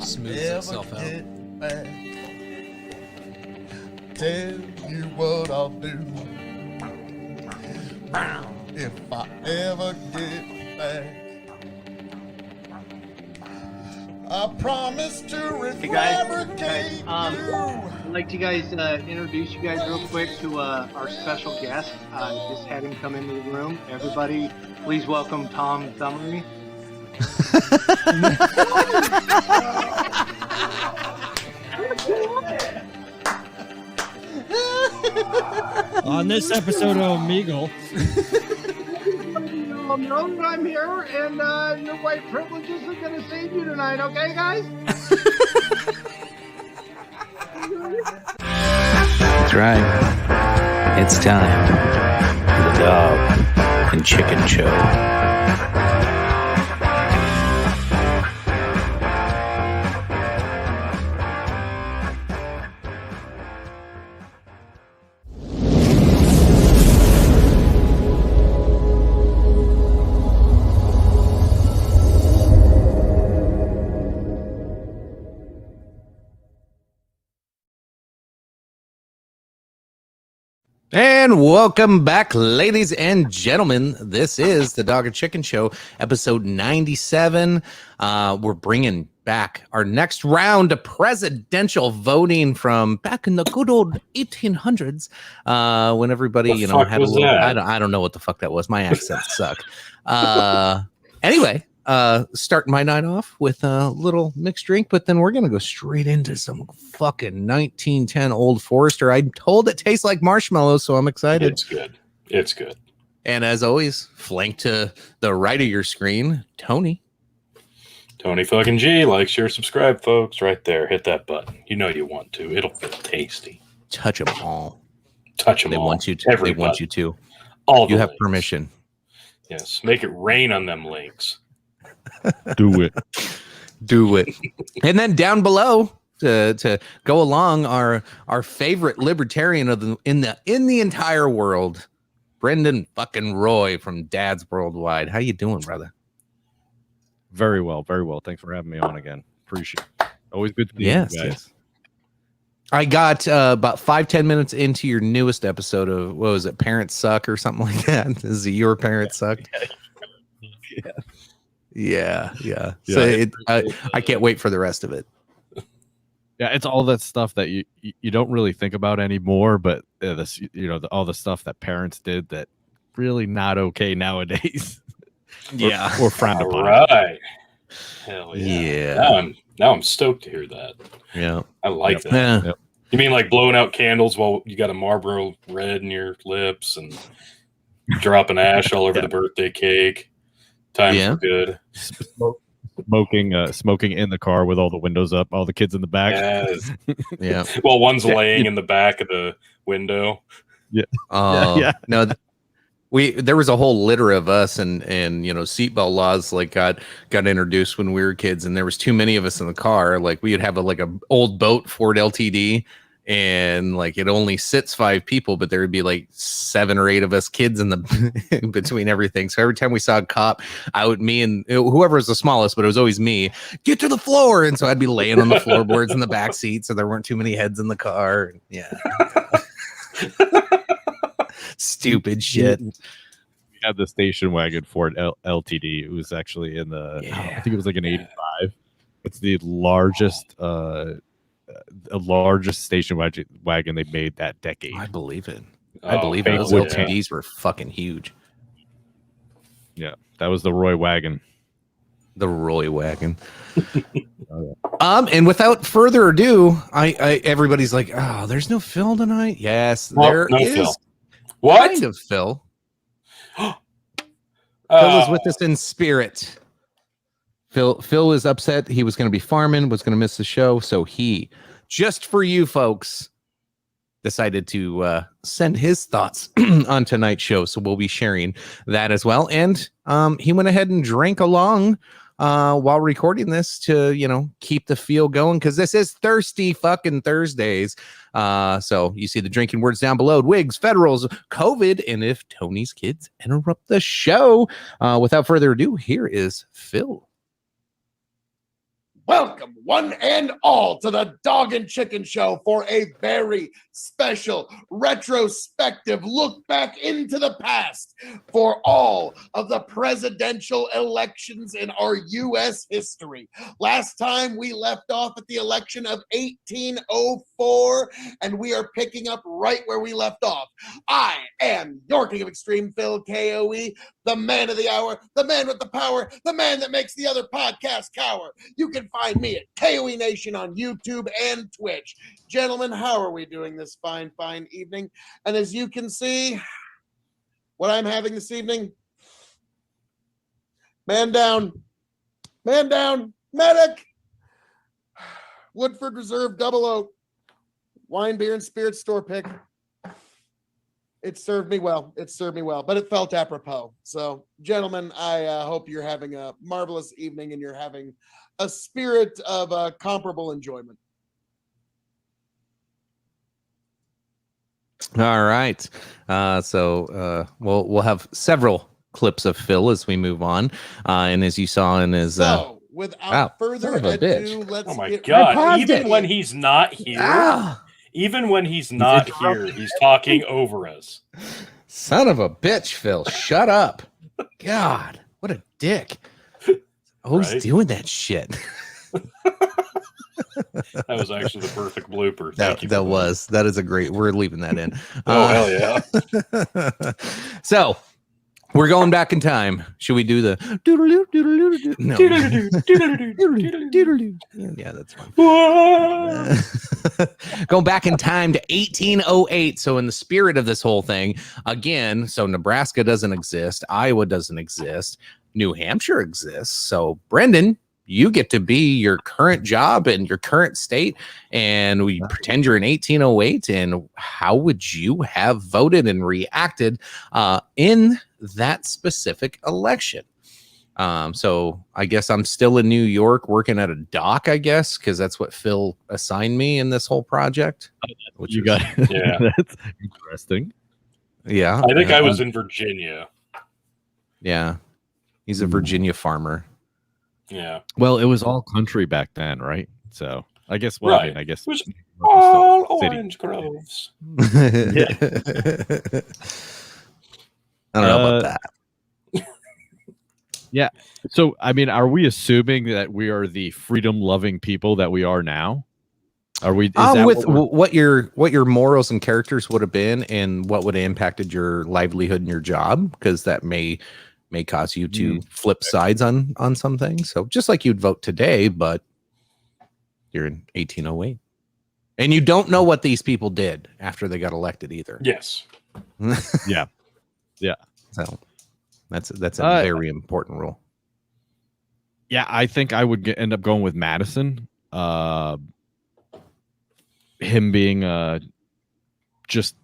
Smooths ever itself out. get back, tell you what I'll do. If I ever get back, I promise to Hey guys, fabricate you. I'd like to introduce you guys real quick to our special guest. Just had him come into the room. Everybody, please welcome Tom Thummery. On this episode of Omegle. Know that I'm here, and your white privileges are going to save you tonight, okay, guys? That's right. It's time for the Dog and Chicken Show. And welcome back, ladies and gentlemen. This is the Dog and Chicken Show, episode 97. We're bringing back our next round of presidential voting from back in the good old 1800s, when everybody, had a little. I don't know what the fuck that was. My accents suck. Anyway. Starting my night off with a little mixed drink, but then we're gonna go straight into some fucking 1910 Old Forester. I'm told it tastes like marshmallows, so I'm excited. It's good. And as always, flanked to the right of your screen, Tony fucking G. Like, share, subscribe, folks. Right there. Hit that button. You know you want to. It'll feel tasty. Touch them all. They want you to. They want you to. All you have links. permission. Yes. Make it rain on them links. Do it. And then down below to go along, our favorite libertarian in the entire world, Brendan fucking Roy from Dad's Worldwide. How you doing, brother? Very well. Thanks for having me on again. Appreciate it. Always good to see you guys. Yes. I got about 5-10 minutes into your newest episode of, what was it, Parents Suck or something like that. Is it Your Parents Suck? Yeah. So I can't wait for the rest of it. Yeah, it's all that stuff that you don't really think about anymore, but all the stuff that parents did that really not okay nowadays. Yeah, or frowned upon. Right. Hell yeah. Now I'm stoked to hear that. Yeah, I like that. Yeah. Yep. You mean like blowing out candles while you got a Marlboro Red in your lips and dropping ash all over the birthday cake? Times were good. Smoking in the car with all the windows up, all the kids in the back. Yes. Yeah. Well, one's laying in the back of the window. Yeah. Yeah. No, there was a whole litter of us, and seatbelt laws got introduced when we were kids, and there was too many of us in the car. Like, we would have a old boat Ford LTD. And it only sits 5 people, but there would be 7 or 8 of us kids in the between everything. So every time we saw a cop, me and whoever was the smallest, but it was always me, get to the floor. And so I'd be laying on the floorboards in the back seat, so there weren't too many heads in the car. Yeah, stupid shit. We had the station wagon Ford LTD. It was actually in the, I think it was an 85. It's the largest station wagon they made that decade. I believe it. Those LTDs were fucking huge. Yeah, that was the Roy wagon. The Roy wagon. And without further ado, everybody's like, oh, there's no Phil tonight. Yes, there is. Phil. What? Kind of Phil. Phil is with us in spirit. Phil is upset. He was going to be farming, was going to miss the show. So he, just for you folks, decided to send his thoughts on tonight's show. So we'll be sharing that as well. And he went ahead and drank along while recording this to, keep the feel going, because this is Thirsty fucking Thursdays. So you see the drinking words down below: wigs, federals, COVID, and if Tony's kids interrupt the show. Without further ado, here is Phil. Welcome, one and all, to the Dog and Chicken Show for a very special retrospective look back into the past for all of the presidential elections in our U.S. history. Last time we left off at the election of 1804, and we are picking up right where we left off. I am your King of Extreme, Phil KOE, the man of the hour, the man with the power, the man that makes the other podcast cower. You can find me at KOE Nation on YouTube and Twitch. Gentlemen, how are we doing this fine evening? And as you can see, what I'm having this evening, man down, medic, Woodford Reserve Double Oak, wine, beer, and spirits store pick. It served me well. But it felt apropos. So, gentlemen, I hope you're having a marvelous evening and you're having a spirit of comparable enjoyment. All right. So we'll have several clips of Phil as we move on. And as you saw in his So, without further son of a ado, bitch. let's Oh my get God! right Even into when it. he's not here, even when he's not here, he's talking over us. son of a bitch, Phil, shut up. God, what a dick. Always Right? doing that shit. That was actually the perfect blooper. Thank you. That for was. That is a great. We're leaving that in. Oh, hell yeah. So we're going back in time. Should we do the no? Yeah, that's fine. Going back in time to 1808. So in the spirit of this whole thing, again, so Nebraska doesn't exist, Iowa doesn't exist, New Hampshire exists. So Brendan, you get to be your current job and your current state, and we pretend you're in 1808. And how would you have voted and reacted in that specific election? So I guess I'm still in New York working at a dock, I guess, because that's what Phil assigned me in this whole project. Which You is- got Yeah. That's interesting. yeah. I think yeah, I was in Virginia. Yeah. He's a Virginia farmer. Yeah. Well, it was all country back then, right? So I guess. Well, I mean, Right. I guess It was New York all was still a city. orange groves. I don't know about Uh, that. So, I mean, are we assuming that we are the freedom-loving people that we are now? Are we? Is that With what we're- what your morals and characters would have been, and what would have impacted your livelihood and your job, because that may cause you to flip sides on some things. So just like you'd vote today, but you're in 1808, and you don't know what these people did after they got elected either. Yes. Yeah. So that's a very important rule. Yeah, I think I would end up going with Madison. Him being just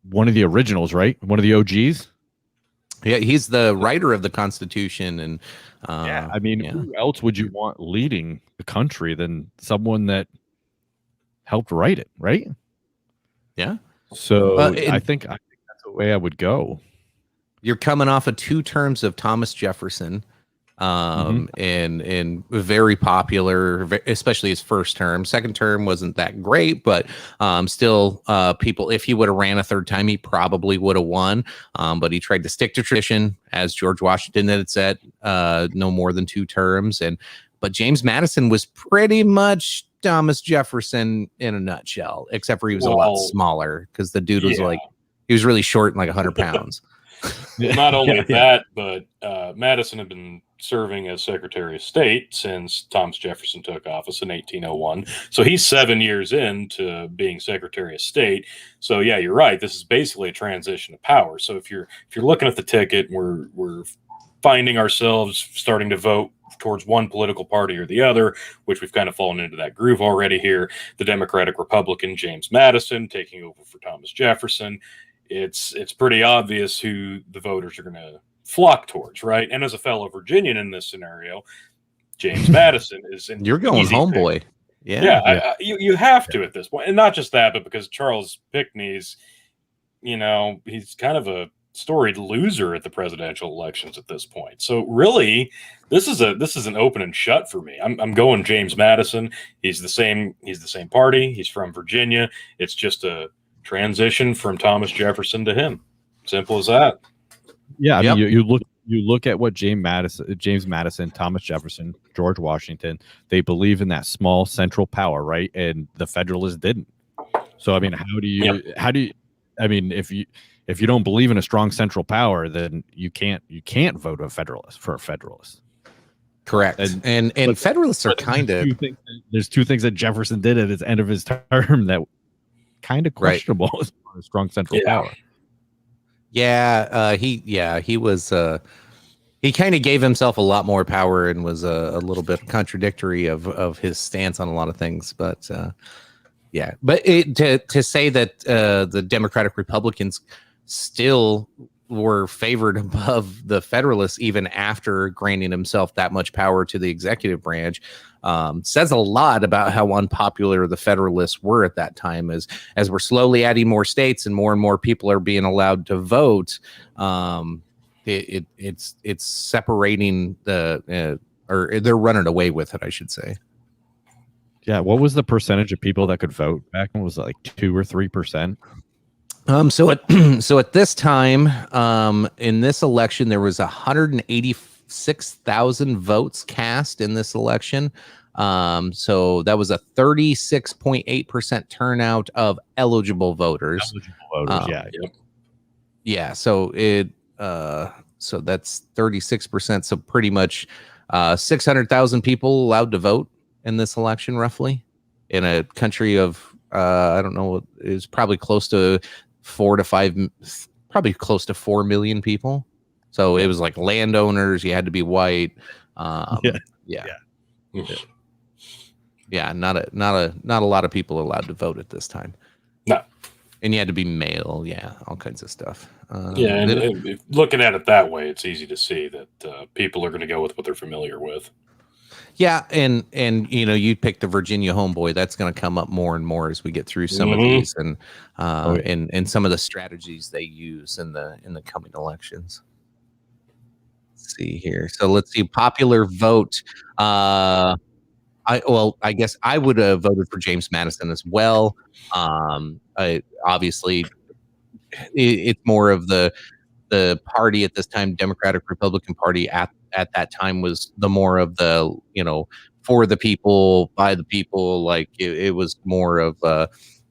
one of the originals, right? One of the OGs. Yeah, he's the writer of the Constitution, and I mean, yeah. who else would you want leading the country than someone that helped write it, right? Yeah. So and- I think that's the way I would go. You're coming off of 2 terms of Thomas Jefferson, and very popular, especially his first term. Second term wasn't that great, but still, people, if he would have ran a third time, he probably would have won. But he tried to stick to tradition, as George Washington had said, no more than 2 terms. But James Madison was pretty much Thomas Jefferson in a nutshell, except for he was a lot Well, smaller, because the dude was yeah. like, he was really short and like 100 pounds. Not only Yeah. that, but Madison had been serving as Secretary of State since Thomas Jefferson took office in 1801. So he's 7 years into being Secretary of State. So yeah, you're right. This is basically a transition of power. So if you're looking at the ticket, we're finding ourselves starting to vote towards one political party or the other, which we've kind of fallen into that groove already here. The Democratic Republican James Madison taking over for Thomas Jefferson. It's pretty obvious who the voters are going to flock towards, right? And as a fellow Virginian in this scenario, James Madison is an You're going easy homeboy. pick. Yeah. You have to at this point, and not just that, but because Charles Pinckney's, he's kind of a storied loser at the presidential elections at this point. So really, this is an open and shut for me. I'm going James Madison. He's the same party. He's from Virginia. It's just a transition from Thomas Jefferson to him. Simple as that. Yeah, I Yep. mean, you look at what James Madison, Thomas Jefferson, George Washington, they believe in that small central power, right? And the Federalists didn't. So I mean, how do you I mean, if you don't believe in a strong central power, then you can't vote a Federalist for a Federalist. Correct. And but- Federalists are But kind of there's two things that Jefferson did at his end of his term that kind of Right. questionable as far as strong central Yeah. power. he was he kind of gave himself a lot more power and was a little bit contradictory of his stance on a lot of things, but to say that the Democratic Republicans still were favored above the Federalists even after granting himself that much power to the executive branch says a lot about how unpopular the Federalists were at that time. As we're slowly adding more states and more people are being allowed to vote, it's separating or they're running away with it, I should say. Yeah, what was the percentage of people that could vote back when? Was it like 2 or 3%? So at this time, in this election, there was 186,000 votes cast in this election. So that was a 36.8% turnout of eligible voters. Eligible voters, yeah. Yeah. So so that's 36%. So pretty much 600,000 people allowed to vote in this election, roughly, in a country of I don't know, is probably close to 4 million people. So it was like landowners. You had to be white. Yeah. Not a lot of people allowed to vote at this time. No. And you had to be male. Yeah, all kinds of stuff. And looking at it that way, it's easy to see that people are going to go with what they're familiar with. Yeah, and you pick the Virginia homeboy. That's going to come up more and more as we get through some of these, and and some of the strategies they use in the coming elections. Let's see here. So let's see, popular vote. I guess I would have voted for James Madison as well. Obviously, it's more of the party at this time, Democratic Republican Party at that time was the more of the, for the people, by the people. Like it was more of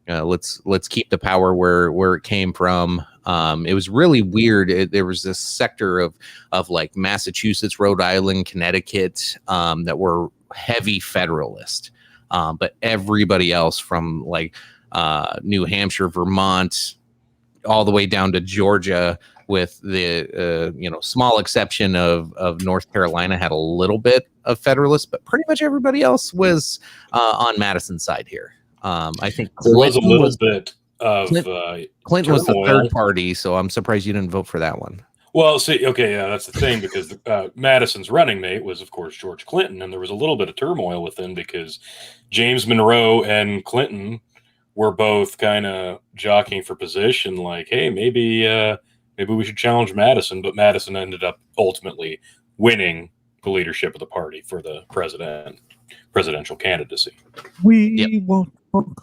let's keep the power where it came from. It was really weird. There was this sector of like Massachusetts, Rhode Island, Connecticut that were heavy Federalist, but everybody else from like New Hampshire, Vermont, all the way down to Georgia, with the small exception of North Carolina, had a little bit of Federalist, but pretty much everybody else was on Madison's side here. I think There was a little bit of Clinton was the turmoil. third party, so I'm surprised you didn't vote for that one. Well, see, okay, yeah, that's the thing, because Madison's running mate was, of course, George Clinton, and there was a little bit of turmoil within because James Monroe and Clinton were both kind of jockeying for position, like, hey, maybe we should challenge Madison, but Madison ended up ultimately winning the leadership of the party for the presidential candidacy. We won't. Wrong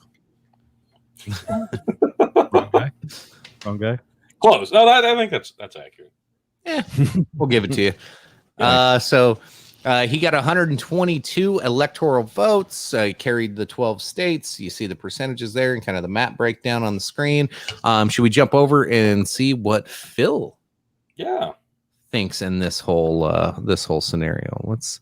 guy. Close. No, I think that's accurate. Yeah, we'll give it to you. So he got 122 electoral votes. He carried the 12 states. You see the percentages there and kind of the map breakdown on the screen. Should we jump over and see what Phil thinks in this whole scenario? Let's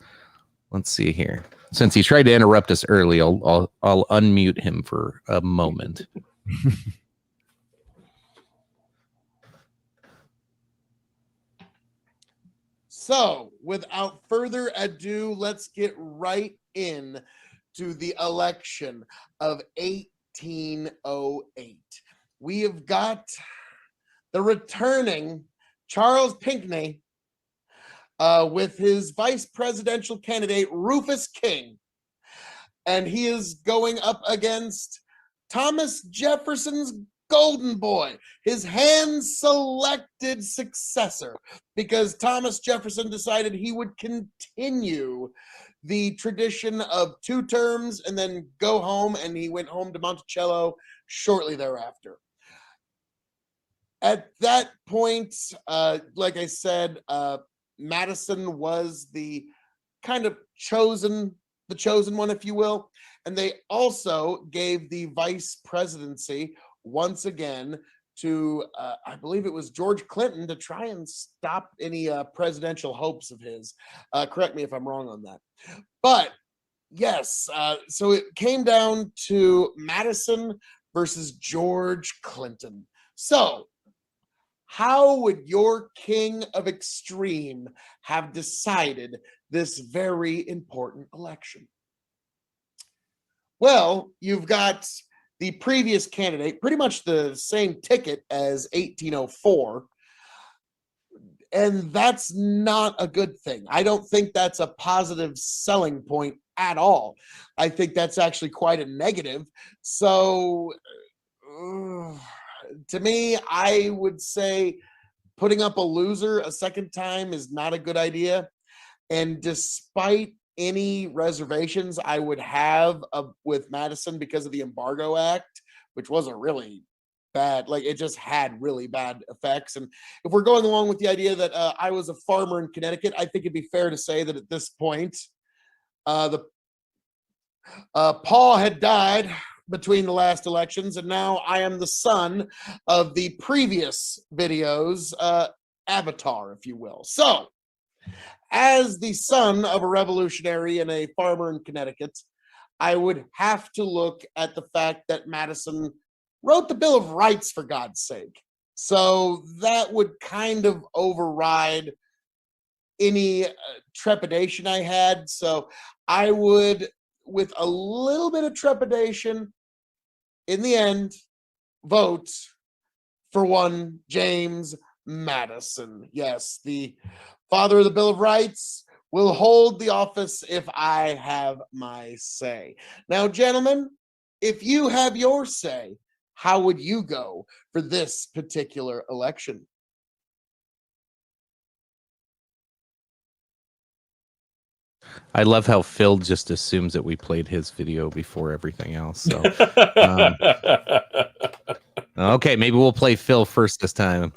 see here. Since he tried to interrupt us early, I'll unmute him for a moment. So, without further ado, let's get right in to the election of 1808. We have got the returning Charles Pinckney with his vice presidential candidate, Rufus King. And he is going up against Thomas Jefferson's golden boy, his hand-selected successor, because Thomas Jefferson decided he would continue the tradition of 2 terms and then go home, and he went home to Monticello shortly thereafter. At that point, like I said, Madison was the kind of chosen one, if you will. And they also gave the vice presidency once again to, I believe it was George Clinton, to try and stop any presidential hopes of his. Correct me if I'm wrong on that. But yes, so it came down to Madison versus George Clinton. So how would your king of extreme have decided this very important election? Well, you've got the previous candidate, pretty much the same ticket as 1804, and that's not a good thing. I don't think that's a positive selling point at all. I think that's actually quite a negative. So, to me, I would say putting up a loser a second time is not a good idea. And despite any reservations I would have with Madison because of the Embargo Act, which wasn't really bad, like it just had really bad effects. And if we're going along with the idea that I was a farmer in Connecticut, I think it'd be fair to say that at this point, Paul had died between the last elections, and now I am the son of the previous video's avatar, if you will. So, as the son of a revolutionary and a farmer in Connecticut, I would have to look at the fact that Madison wrote the Bill of Rights, for God's sake. So that would kind of override any trepidation I had. So I would, with a little bit of trepidation, in the end, vote for one James Madison. Yes, the father of the Bill of Rights will hold the office if I have my say. Now, gentlemen, if you have your say, how would you go for this particular election? I love how Phil just assumes that we played his video before everything else. So, okay, maybe we'll play Phil first this time.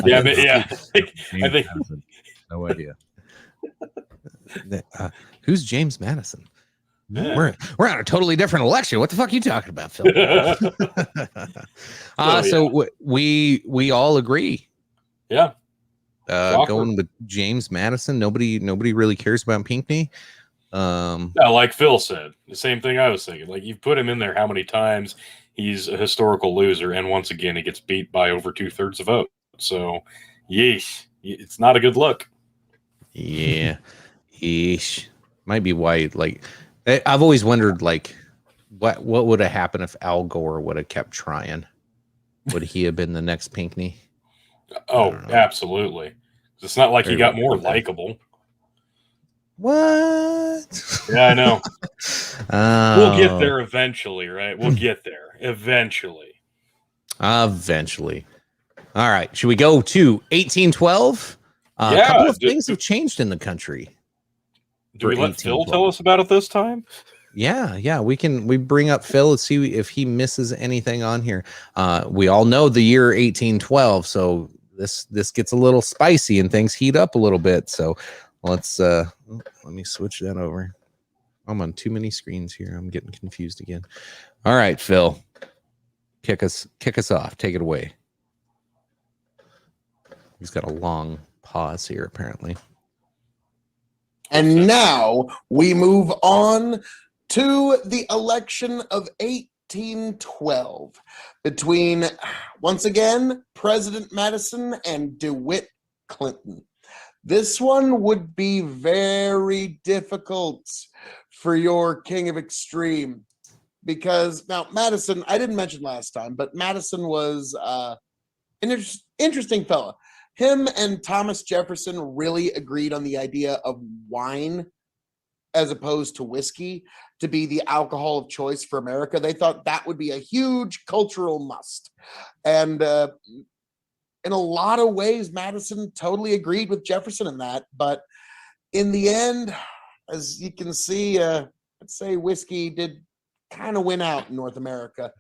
Yeah, but yeah, I think no idea. Who's James Madison? Yeah. We're on a totally different election. What the fuck are you talking about, Phil? So we all agree. Yeah. Going with James Madison. Nobody really cares about Pinckney. Yeah, like Phil said, the same thing I was thinking. Like, you've put him in there how many times? He's a historical loser, and once again, he gets beat by over 2/3 the vote. So, yeesh, it's not a good look. Yeah, yeesh. Might be why. Like, I've always wondered, like, what would have happened if Al Gore would have kept trying? Would he have been the next Pinckney? Oh, absolutely. It's not like he got more likable. What? Yeah, I know. Oh. We'll get there eventually, right? We'll get there eventually. Eventually. All right. Should we go to 1812? A couple of things have changed in the country. Do we let Phil tell us about it this time? Yeah. We bring up Phil and see if he misses anything on here. We all know the year 1812, so this gets a little spicy and things heat up a little bit. So let's let me switch that over. I'm on too many screens here. I'm getting confused again. All right, Phil. Kick us off. Take it away. He's got a long pause here, apparently. And now we move on to the election of 1812 between, once again, President Madison and DeWitt Clinton. This one would be very difficult for your king of extreme because now Madison, I didn't mention last time, but Madison was an interesting fella. Him and Thomas Jefferson really agreed on the idea of wine as opposed to whiskey. to be the alcohol of choice for America. They thought that would be a huge cultural must. And in a lot of ways, Madison totally agreed with Jefferson in that. But in the end, as you can see, I'd say whiskey did kind of win out in North America.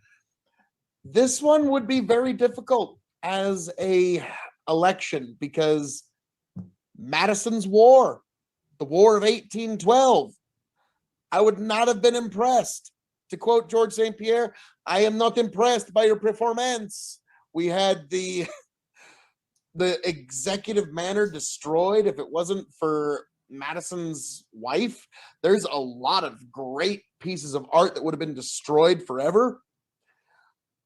This one would be very difficult as a election because Madison's war, the War of 1812, I would not have been impressed. To quote George St. Pierre, I am not impressed by your performance. We had the executive manor destroyed. If it wasn't for Madison's wife, there's a lot of great pieces of art that would have been destroyed forever.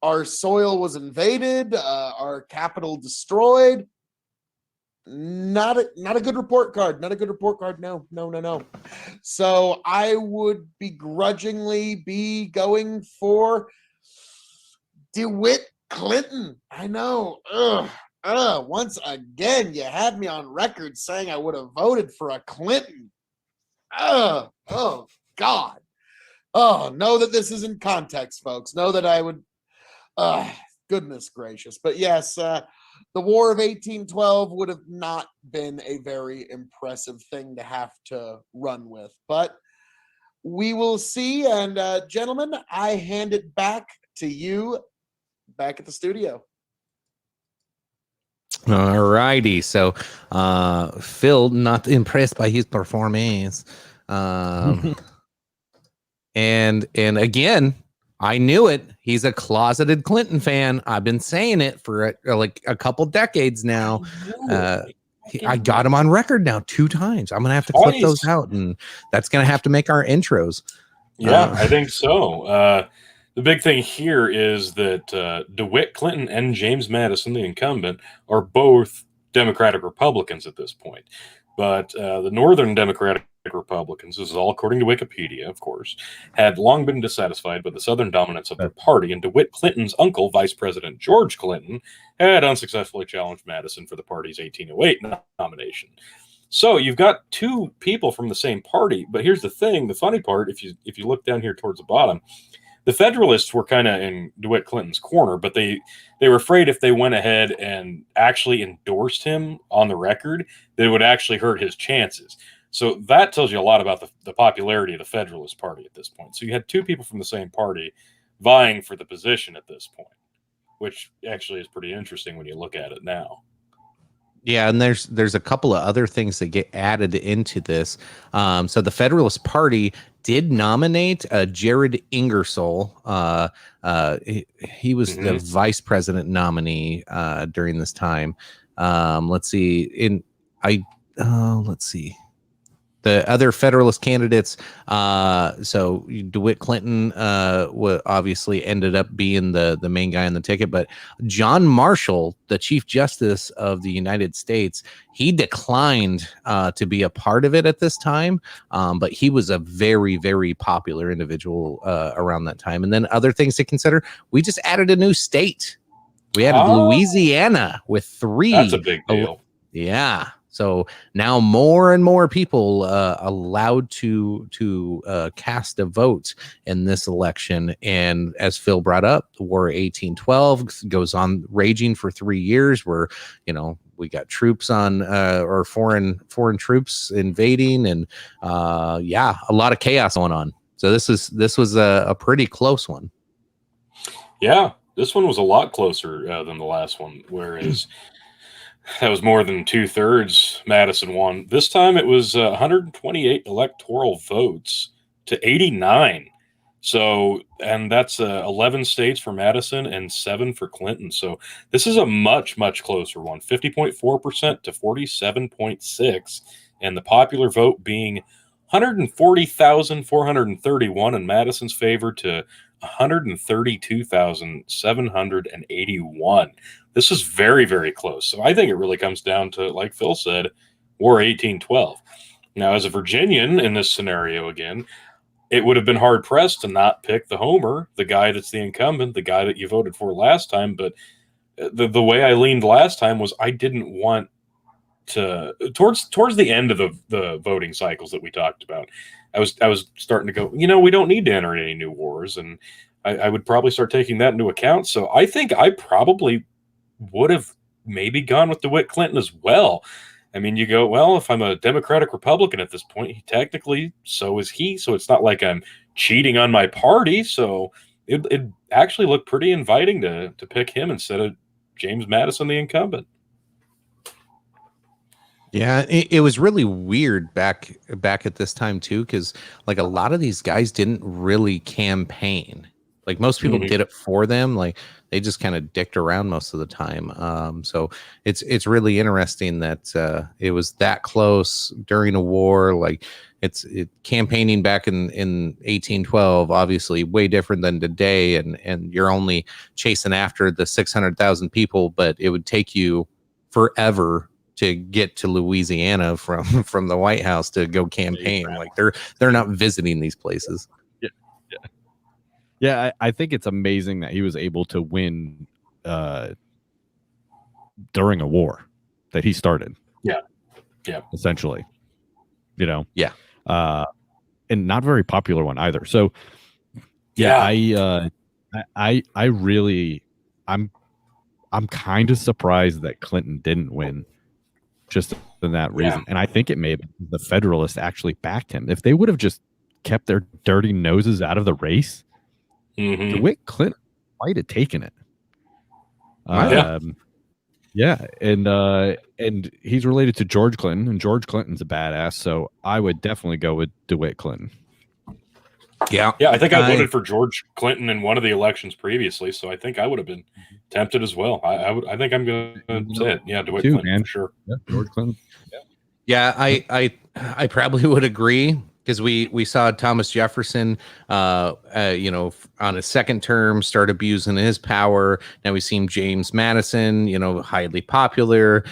Our soil was invaded, our capital destroyed. Not a good report card. Not a good report card. No. So I would begrudgingly be going for DeWitt Clinton. I know. Once again, you had me on record saying I would have voted for a Clinton. Oh God. Oh, know that this is in context, folks. Know that I would. Goodness gracious. But yes, the War of 1812 would have not been a very impressive thing to have to run with. But we will see. And gentlemen, I hand it back to you back at the studio. All righty. So Phil, not impressed by his performance. And again, I knew it. He's a closeted Clinton fan. I've been saying it for like a couple decades now. I got him on record now 2 times. I'm going to have to clip those out, and that's going to have to make our intros. Yeah, I think so. The big thing here is that DeWitt Clinton and James Madison, the incumbent, are both Democratic Republicans at this point. But the Northern Democratic Republicans, this is all according to Wikipedia, of course, had long been dissatisfied with the Southern dominance of their party, and DeWitt Clinton's uncle, Vice President George Clinton, had unsuccessfully challenged Madison for the party's 1808 nomination. So you've got 2 people from the same party, but here's the thing, the funny part, if you look down here towards the bottom, the Federalists were kind of in DeWitt Clinton's corner, but they were afraid if they went ahead and actually endorsed him on the record, that it would actually hurt his chances. So that tells you a lot about the popularity of the Federalist Party at this point. So you had 2 people from the same party vying for the position at this point, which actually is pretty interesting when you look at it now. Yeah, and there's a couple of other things that get added into this. So the Federalist Party did nominate Jared Ingersoll. He was the vice president nominee during this time. Let's see. Let's see. The other Federalist candidates, so DeWitt Clinton obviously ended up being the main guy on the ticket, but John Marshall, the Chief Justice of the United States, he declined to be a part of it at this time, but he was a very, very popular individual around that time. And then other things to consider, we just added a new state. We added Louisiana with 3. That's a big deal. Yeah. So now more and more people allowed to cast a vote in this election. And as Phil brought up, the War of 1812 goes on raging for 3 years where, we got troops on or foreign troops invading and a lot of chaos going on. So this was a pretty close one. Yeah, this one was a lot closer than the last one, whereas that was more than 2/3 Madison won. This time it was 128 electoral votes to 89. So, and that's 11 states for Madison and 7 for Clinton. So this is a much, much closer one, 50.4% to 47.6%. And the popular vote being 140,431 in Madison's favor to 132,781. This is very, very close. So I think it really comes down to, like Phil said, War 1812. Now, as a Virginian in this scenario again, it would have been hard-pressed to not pick the homer, the guy that's the incumbent, the guy that you voted for last time. But the way I leaned last time was I didn't want towards the end of the voting cycles that we talked about, I was starting to go, we don't need to enter any new wars, and I would probably start taking that into account. So I think I probably would have maybe gone with DeWitt Clinton as well. I mean, you go, well, if I'm a Democratic Republican at this point, technically so is he. So it's not like I'm cheating on my party. So it actually looked pretty inviting to pick him instead of James Madison, the incumbent. Yeah, it was really weird back at this time too, because like a lot of these guys didn't really campaign. Like most people did it for them. Like they just kind of dicked around most of the time. So it's really interesting that it was that close during a war. Like campaigning back in 1812, obviously way different than today. And you're only chasing after the 600,000 people, but it would take you forever to get to Louisiana from the White House to go campaign. Like they're not visiting these places. Yeah, I think it's amazing that he was able to win during a war that he started. Yeah. Essentially, Yeah. And not very popular one either. So, I'm kind of surprised that Clinton didn't win, just for that reason. Yeah. And I think it may have been the Federalists actually backed him. If they would have just kept their dirty noses out of the race, DeWitt Clinton might have taken it. And he's related to George Clinton, and George Clinton's a badass, so I would definitely go with DeWitt Clinton. Yeah, I think I voted for George Clinton in one of the elections previously, so I think I would have been tempted as well. I think I'm going to say it. Yeah, DeWitt Clinton, man. For sure. Yeah, George Clinton. Yeah, I probably would agree, because we saw Thomas Jefferson, on his second term start abusing his power. Now we've seen James Madison, highly popular,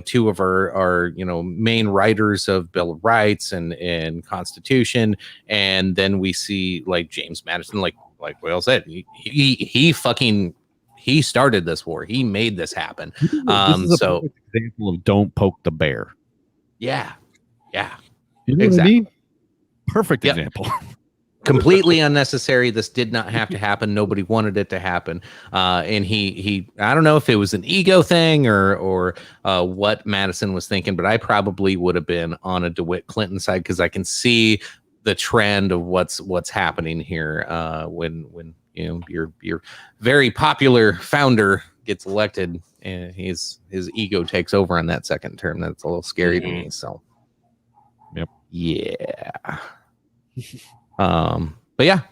two of our main writers of Bill of Rights and Constitution. And then we see like James Madison, like Will said, he started this war. He made this happen. This is a perfect example of don't poke the bear. Yeah. You know Exactly. what I mean? Perfect example. Completely unnecessary. This did not have to happen. Nobody wanted it to happen. And he I don't know if it was an ego thing or what Madison was thinking, but I probably would have been on a DeWitt Clinton side, because I can see the trend of what's happening here when your very popular founder gets elected and his ego takes over on that second term. That's a little scary to me. So yeah. But yeah,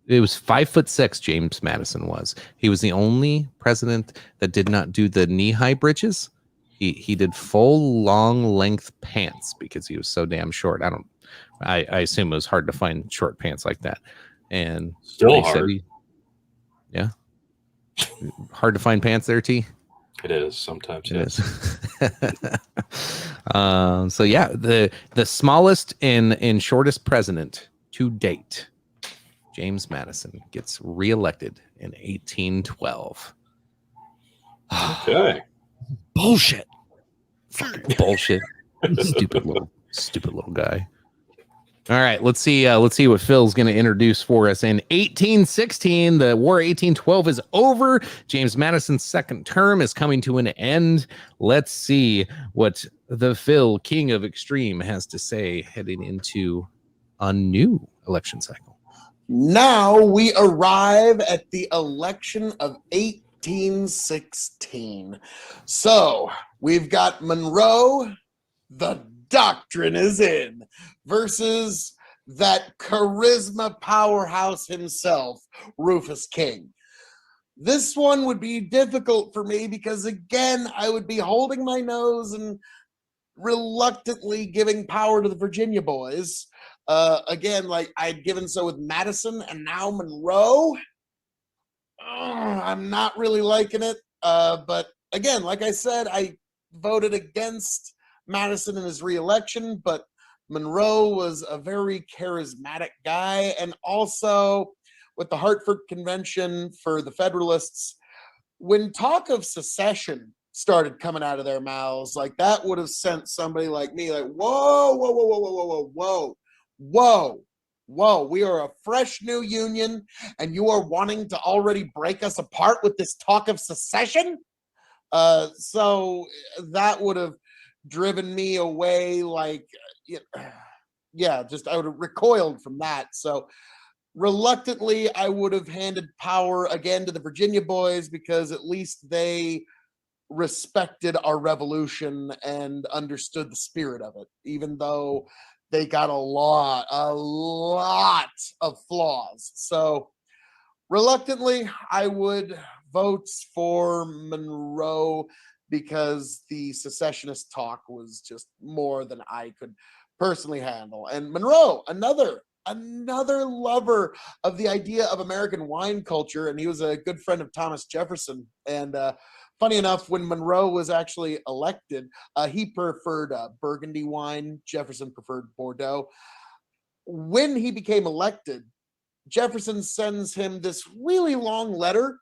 it was 5'6" James Madison was. He was the only president that did not do the knee-high breeches. He did full long length pants because he was so damn short. I assume it was hard to find short pants like that. And still hard. Hard to find pants there, T. It is sometimes. It is. So yeah, the smallest and shortest president to date, James Madison, gets reelected in 1812. Okay. Bullshit. Fucking bullshit. Stupid little guy. All right, let's see what Phil's going to introduce for us. In 1816, the War of 1812 is over. James Madison's second term is coming to an end. Let's see what the Phil, King of Extreme, has to say heading into a new election cycle. Now we arrive at the election of 1816. So we've got Monroe, the doctrine is in, versus that charisma powerhouse himself, Rufus King. This one would be difficult for me because, again, I would be holding my nose and reluctantly giving power to the Virginia boys. Again, like I'd given so with Madison and now Monroe. I'm not really liking it. But again, like I said, I voted against Madison in his re-election, but Monroe was a very charismatic guy. And also with the Hartford Convention for the Federalists, when talk of secession started coming out of their mouths. Like that would have sent somebody like me like, whoa, whoa, whoa, whoa, whoa, whoa, whoa, whoa, whoa, whoa. We are a fresh new union, and you are wanting to already break us apart with this talk of secession? So that would have driven me away, like, yeah, just I would have recoiled from that. So reluctantly, I would have handed power again to the Virginia boys because at least they respected our revolution and understood the spirit of it, even though they got a lot of flaws. So reluctantly, I would vote for Monroe because the secessionist talk was just more than I could personally handle. And Monroe, another lover of the idea of American wine culture, and he was a good friend of Thomas Jefferson. And funny enough, when Monroe was actually elected, he preferred Burgundy wine. Jefferson preferred Bordeaux. When he became elected, Jefferson sends him this really long letter,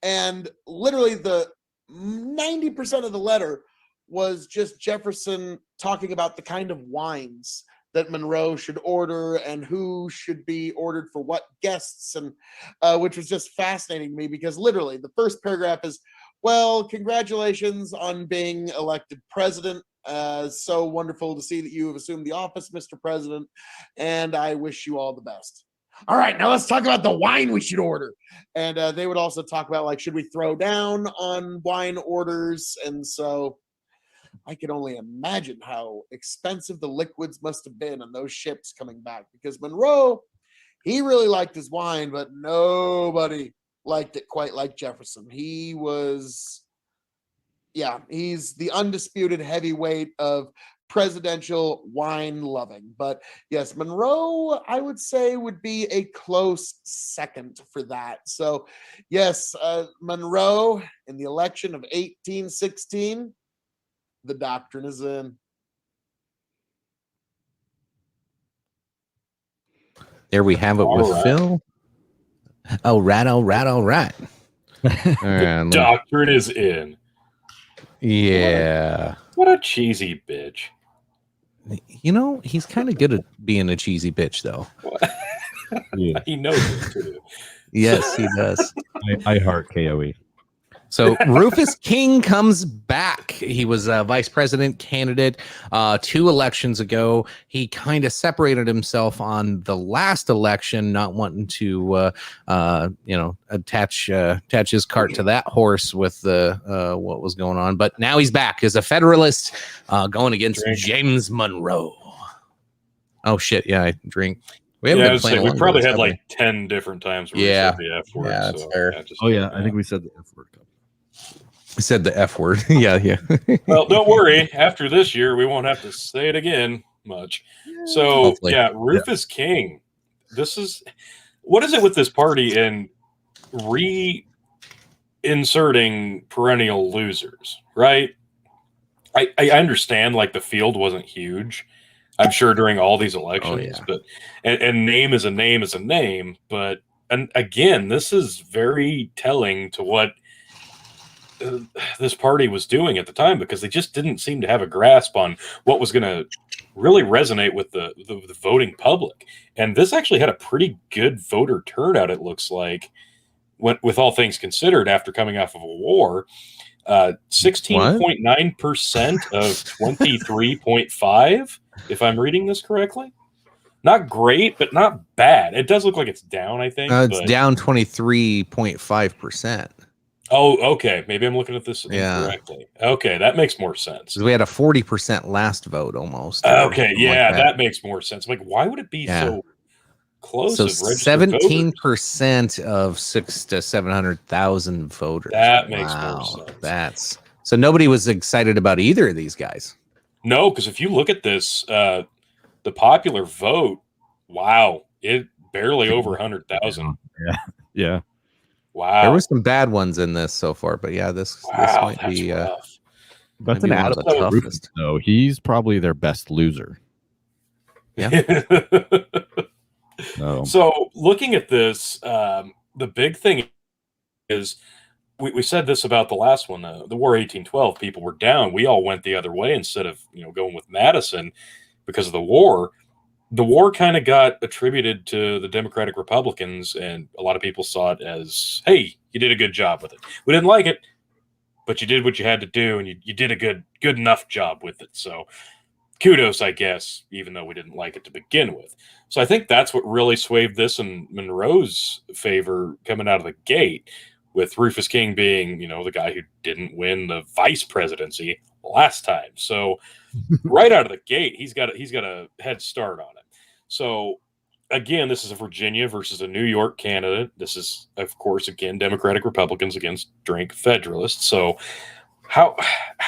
and literally the 90% of the letter was just Jefferson talking about the kind of wines that Monroe should order and who should be ordered for what guests, and which was just fascinating to me because literally the first paragraph is, well, congratulations on being elected president. So wonderful to see that you have assumed the office, Mr. President, and I wish you all the best. All right, now let's talk about the wine we should order. And they would also talk about, like, should we throw down on wine orders? And so I can only imagine how expensive the liquids must have been on those ships coming back, because Monroe, he really liked his wine, but nobody liked it quite like Jefferson. He was, yeah, he's the undisputed heavyweight of presidential wine loving. But yes, Monroe, I would say, would be a close second for that. So yes, Monroe in the election of 1816, the doctrine is in. There we have it All with right. Phil. All right. And Doctrine is in. yeah. What a cheesy bitch. You know, he's kind of good at being a cheesy bitch, though. Yeah. He knows it too. Yes, he does. I heart KOE. So Rufus King comes back. He was a vice president candidate 2 elections ago. He kind of separated himself on the last election, not wanting to, attach his cart to that horse with what was going on. But now he's back as a Federalist, going against James Monroe. Oh shit! Yeah, I drink. We probably had like 10 different times where we said the F word. Yeah, that's so, fair. I think we said the F word. I said the F word. yeah. Well, don't worry. After this year, we won't have to say it again much. So, Hopefully. Rufus King. What is it with this party and reinserting perennial losers, right? I understand, like, the field wasn't huge, I'm sure, during all these elections, but and name is a name is a name. But, and again, this is very telling to what this party was doing at the time, because they just didn't seem to have a grasp on what was going to really resonate with the voting public. And this actually had a pretty good voter turnout, it looks like, with all things considered, after coming off of a war. 16.9% of 23.5, if I'm reading this correctly. Not great, but not bad. It does look like it's down, I think. It's down 23.5%. Oh, okay. Maybe I'm looking at this incorrectly. Okay, that makes more sense. We had a 40% last vote almost. Okay, that makes more sense. Like, why would it be so close? So 17% of 600,000 to 700,000 voters. That makes more sense. So nobody was excited about either of these guys. No, because if you look at this, the popular vote, wow, it barely over 100,000. Yeah. Wow. There were some bad ones in this so far, but this might be that's might an be one of the toughest. No, he's probably their best loser. Yeah. No. So looking at this, the big thing is we said this about the last one, the War 1812. People were down. We all went the other way instead of going with Madison because of the war. The war kind of got attributed to the Democratic Republicans, and a lot of people saw it as, hey, you did a good job with it. We didn't like it, but you did what you had to do, and you did a good enough job with it. So kudos, I guess, even though we didn't like it to begin with. So I think that's what really swayed this in Monroe's favor coming out of the gate, with Rufus King being, the guy who didn't win the vice presidency last time. So right out of the gate, he's got a head start on it. So again, this is a Virginia versus a New York candidate. This is, of course, again, Democratic Republicans against Drink Federalists. So how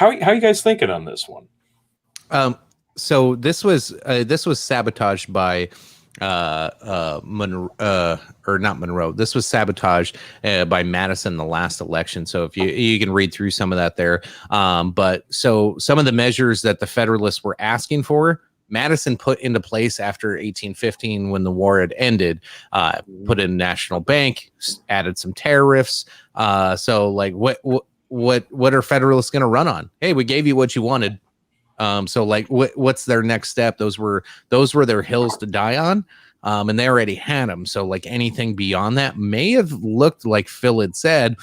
you guys thinking on this one? So this was sabotaged by Monroe, or not Monroe. This was sabotaged by Madison the last election. So if you can read through some of that there. But so some of the measures that the Federalists were asking for, Madison put into place after 1815 when the war had ended. Put in a national bank, added some tariffs. So like what are Federalists going to run on? Hey, we gave you what you wanted. So like what's their next step? Those were their hills to die on. And they already had them. So like anything beyond that may have looked like Phil had said,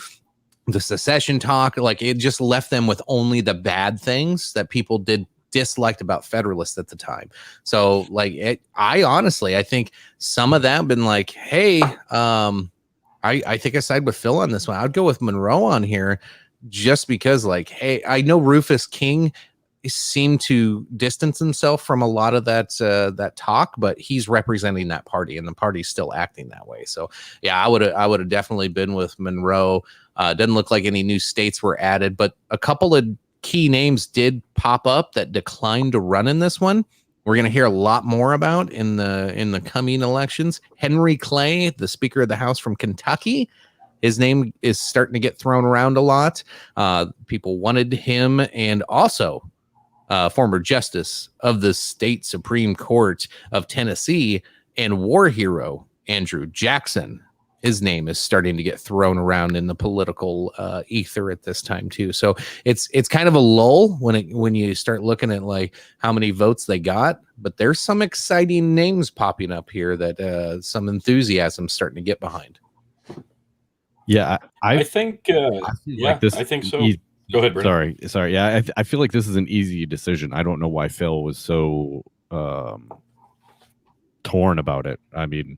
the secession talk, like it just left them with only the bad things that people disliked about Federalists at the time. So like I think some of that been like, hey, I think I side with Phil on this one. I'd go with Monroe on here just because like, hey, I know Rufus King seemed to distance himself from a lot of that talk, but he's representing that party, and the party's still acting that way. So yeah, I would have definitely been with Monroe. Doesn't look like any new states were added, but a couple of key names did pop up that declined to run in this one. We're going to hear a lot more about in the coming elections. Henry Clay, the Speaker of the House from Kentucky, his name is starting to get thrown around a lot. People wanted him, and also former justice of the state Supreme Court of Tennessee and war hero Andrew Jackson. His name is starting to get thrown around in the political ether at this time too. So it's kind of a lull when you start looking at like how many votes they got. But there's some exciting names popping up here that some enthusiasm starting to get behind. Yeah, I think like this. I think so. Go ahead, Brandon. Sorry. Yeah, I feel like this is an easy decision. I don't know why Phil was so torn about it. I mean,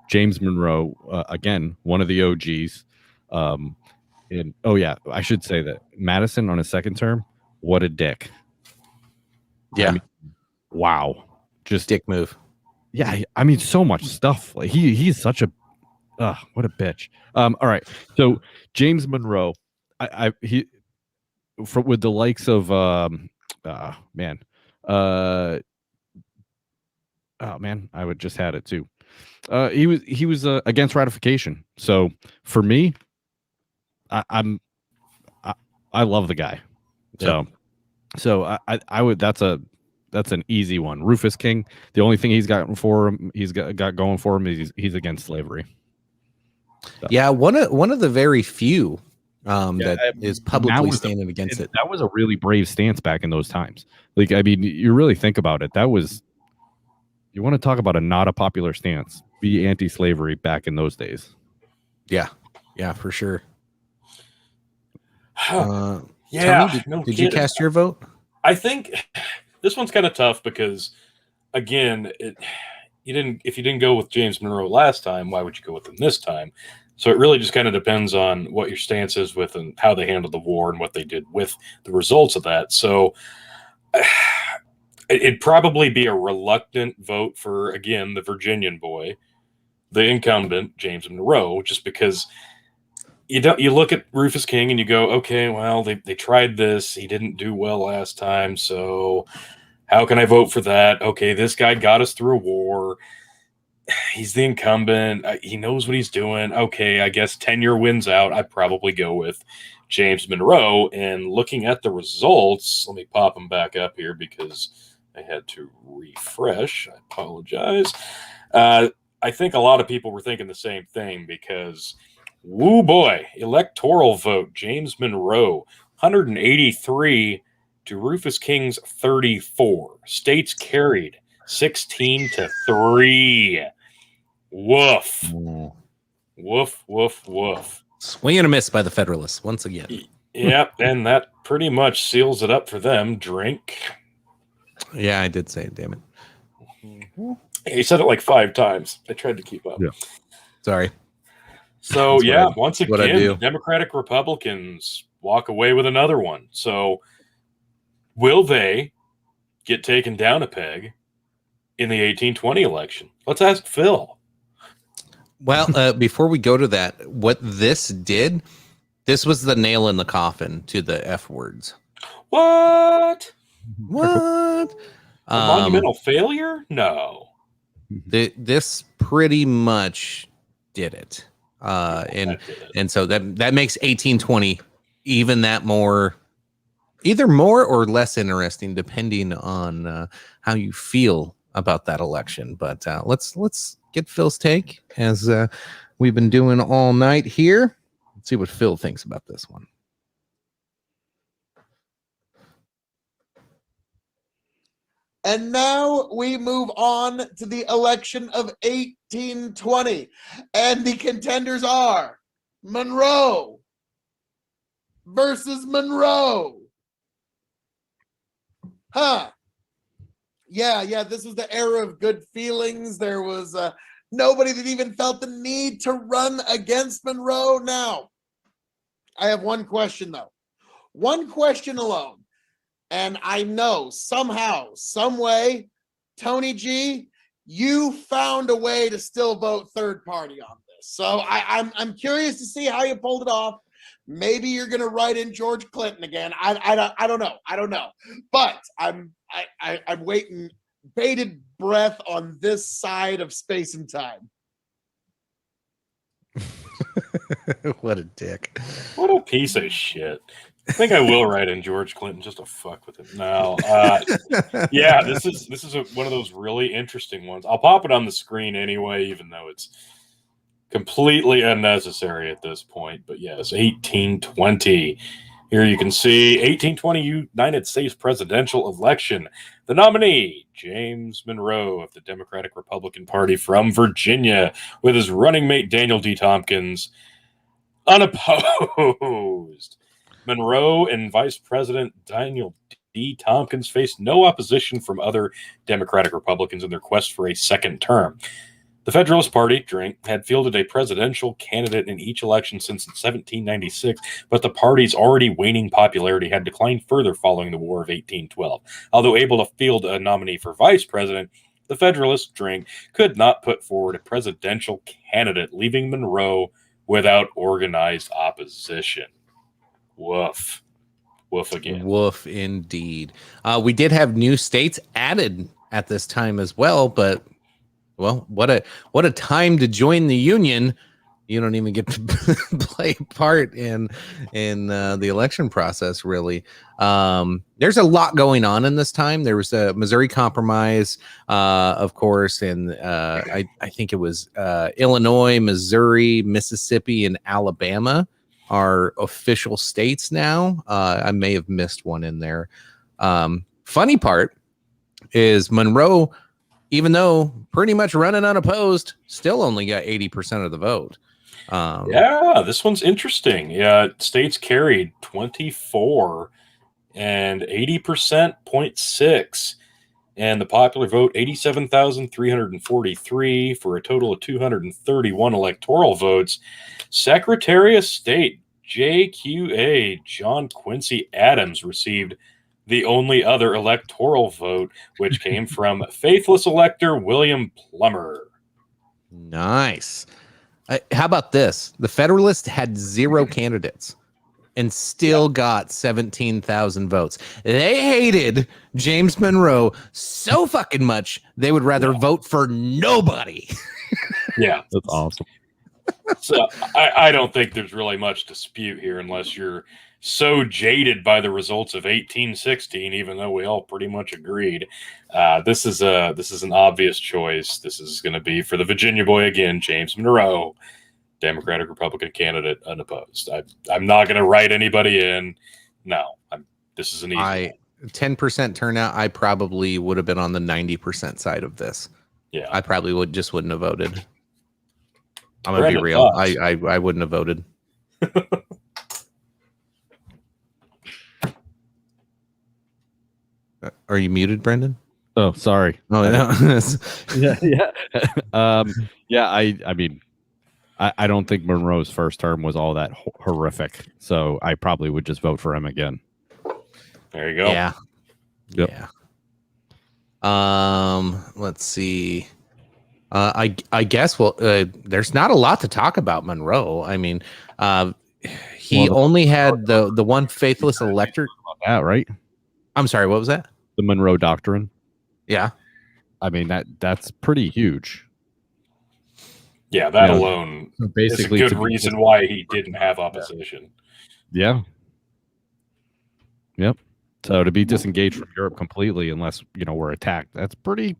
James Monroe, again, one of the OGs. And oh yeah, I should say that Madison on his second term, what a dick. Yeah. I mean, wow. Just dick move. Yeah, I mean, so much stuff. Like he's such a what a bitch. All right. So James Monroe, with the likes of oh man, I would just had it too. He was against ratification. So for me, I love the guy. Yeah. So I would that's an easy one. Rufus King, the only thing he's got going for him is he's against slavery. So. Yeah, one of the very few that is publicly standing against it. That was a really brave stance back in those times. Like, I mean, you really think about it. That was, you want to talk about not a popular stance. Be anti-slavery back in those days. Yeah, for sure. Yeah. Tommy, did you cast your vote? I think this one's kind of tough because, again, if you didn't go with James Monroe last time, why would you go with him this time? So it really just kind of depends on what your stance is with and how they handled the war and what they did with the results of that. So it'd probably be a reluctant vote for, again, the Virginian boy, the incumbent, James Monroe, just because you look at Rufus King and you go, okay, well, they tried this. He didn't do well last time. So how can I vote for that? Okay, this guy got us through a war. He's the incumbent. He knows what he's doing. Okay, I guess tenure wins out. I'd probably go with James Monroe. And looking at the results, let me pop them back up here because I had to refresh. I apologize. I think a lot of people were thinking the same thing because Woo boy. Electoral vote. James Monroe, 183 to Rufus King's 34. States carried 16-3. Woof. Woof, woof, woof. Swing and a miss by the Federalists once again. Yep, and that pretty much seals it up for them. Drink. Yeah, I did say it, damn it. He said it like 5 times. I tried to keep up. Yeah. Sorry. So, That's yeah, what I- once what I again, do. the Democratic Republicans walk away with another one. So, will they get taken down a peg in the 1820 election? Let's ask Phil. Well, before we go to that, what this did, this was the nail in the coffin to the F words. What? What? A monumental failure? No. This pretty much did it. And so that makes 1820 even that more, either more or less interesting, depending on how you feel about that election. But let's get Phil's take, as we've been doing all night here. Let's see what Phil thinks about this one. And now we move on to the election of 1820. And the contenders are Monroe versus Monroe. Yeah, this was the era of good feelings. There was nobody that even felt the need to run against Monroe. Now, I have one question, though. One question alone. And I know somehow, some way, Tony G, you found a way to still vote third party on this. So I'm curious to see how you pulled it off. Maybe you're gonna write in George Clinton again. I don't know. But I'm waiting bated breath on this side of space and time. What a dick. What a piece of shit. I think I will write in George Clinton just to fuck with him. No, yeah, this is one of those really interesting ones. I'll pop it on the screen anyway, even though it's completely unnecessary at this point. But yes, 1820. Here you can see 1820 United States presidential election. The nominee, James Monroe of the Democratic Republican Party from Virginia, with his running mate Daniel D. Tompkins, unopposed. Monroe and Vice President Daniel D. Tompkins faced no opposition from other Democratic Republicans in their quest for a second term. The Federalist Party, Drink, had fielded a presidential candidate in each election since 1796, but the party's already waning popularity had declined further following the War of 1812. Although able to field a nominee for vice president, the Federalist, Drink, could not put forward a presidential candidate, leaving Monroe without organized opposition. Woof. Woof again. Woof indeed. We did have new states added at this time as well, but well, what a time to join the Union. You don't even get to play a part in the election process, really. There's a lot going on in this time. There was a Missouri Compromise, of course, and I think it was Illinois, Missouri, Mississippi, and Alabama are official states now. I may have missed one in there. Funny part is Monroe, even though pretty much running unopposed, still only got 80% of the vote. Yeah, this one's interesting. Yeah, states carried 24 and 80%, 0.6. And the popular vote, 87,343 for a total of 231 electoral votes. Secretary of State, JQA, John Quincy Adams, received the only other electoral vote, which came from faithless elector William Plummer. Nice. How about this? The Federalists had 0 candidates and still got 17,000 votes. They hated James Monroe so fucking much, they would rather vote for nobody. Yeah. That's awesome. So I don't think there's really much dispute here unless you're so jaded by the results of 1816, even though we all pretty much agreed. This is an obvious choice. This is going to be for the Virginia boy again, James Monroe. Democratic Republican candidate unopposed. I'm not going to write anybody in. No, this is an easy one. 10% turnout. I probably would have been on the 90% side of this. Yeah, I probably wouldn't have voted. I'm gonna Brandon, be real. thoughts? I wouldn't have voted. Are you muted, Brendan? Oh, sorry. Oh no. Yeah. I mean, I don't think Monroe's first term was all that horrific, so I probably would just vote for him again. There you go. Yeah. Yep. Yeah. Let's see. I guess there's not a lot to talk about Monroe. I mean, he only had the one faithless elector. Yeah, right. I'm sorry, what was that? The Monroe Doctrine. Yeah. I mean that's pretty huge. Yeah, that Yeah. alone is a Basically, good to be- reason why he didn't have opposition. Yeah. Yep. So to be disengaged from Europe completely, unless we're attacked, that's pretty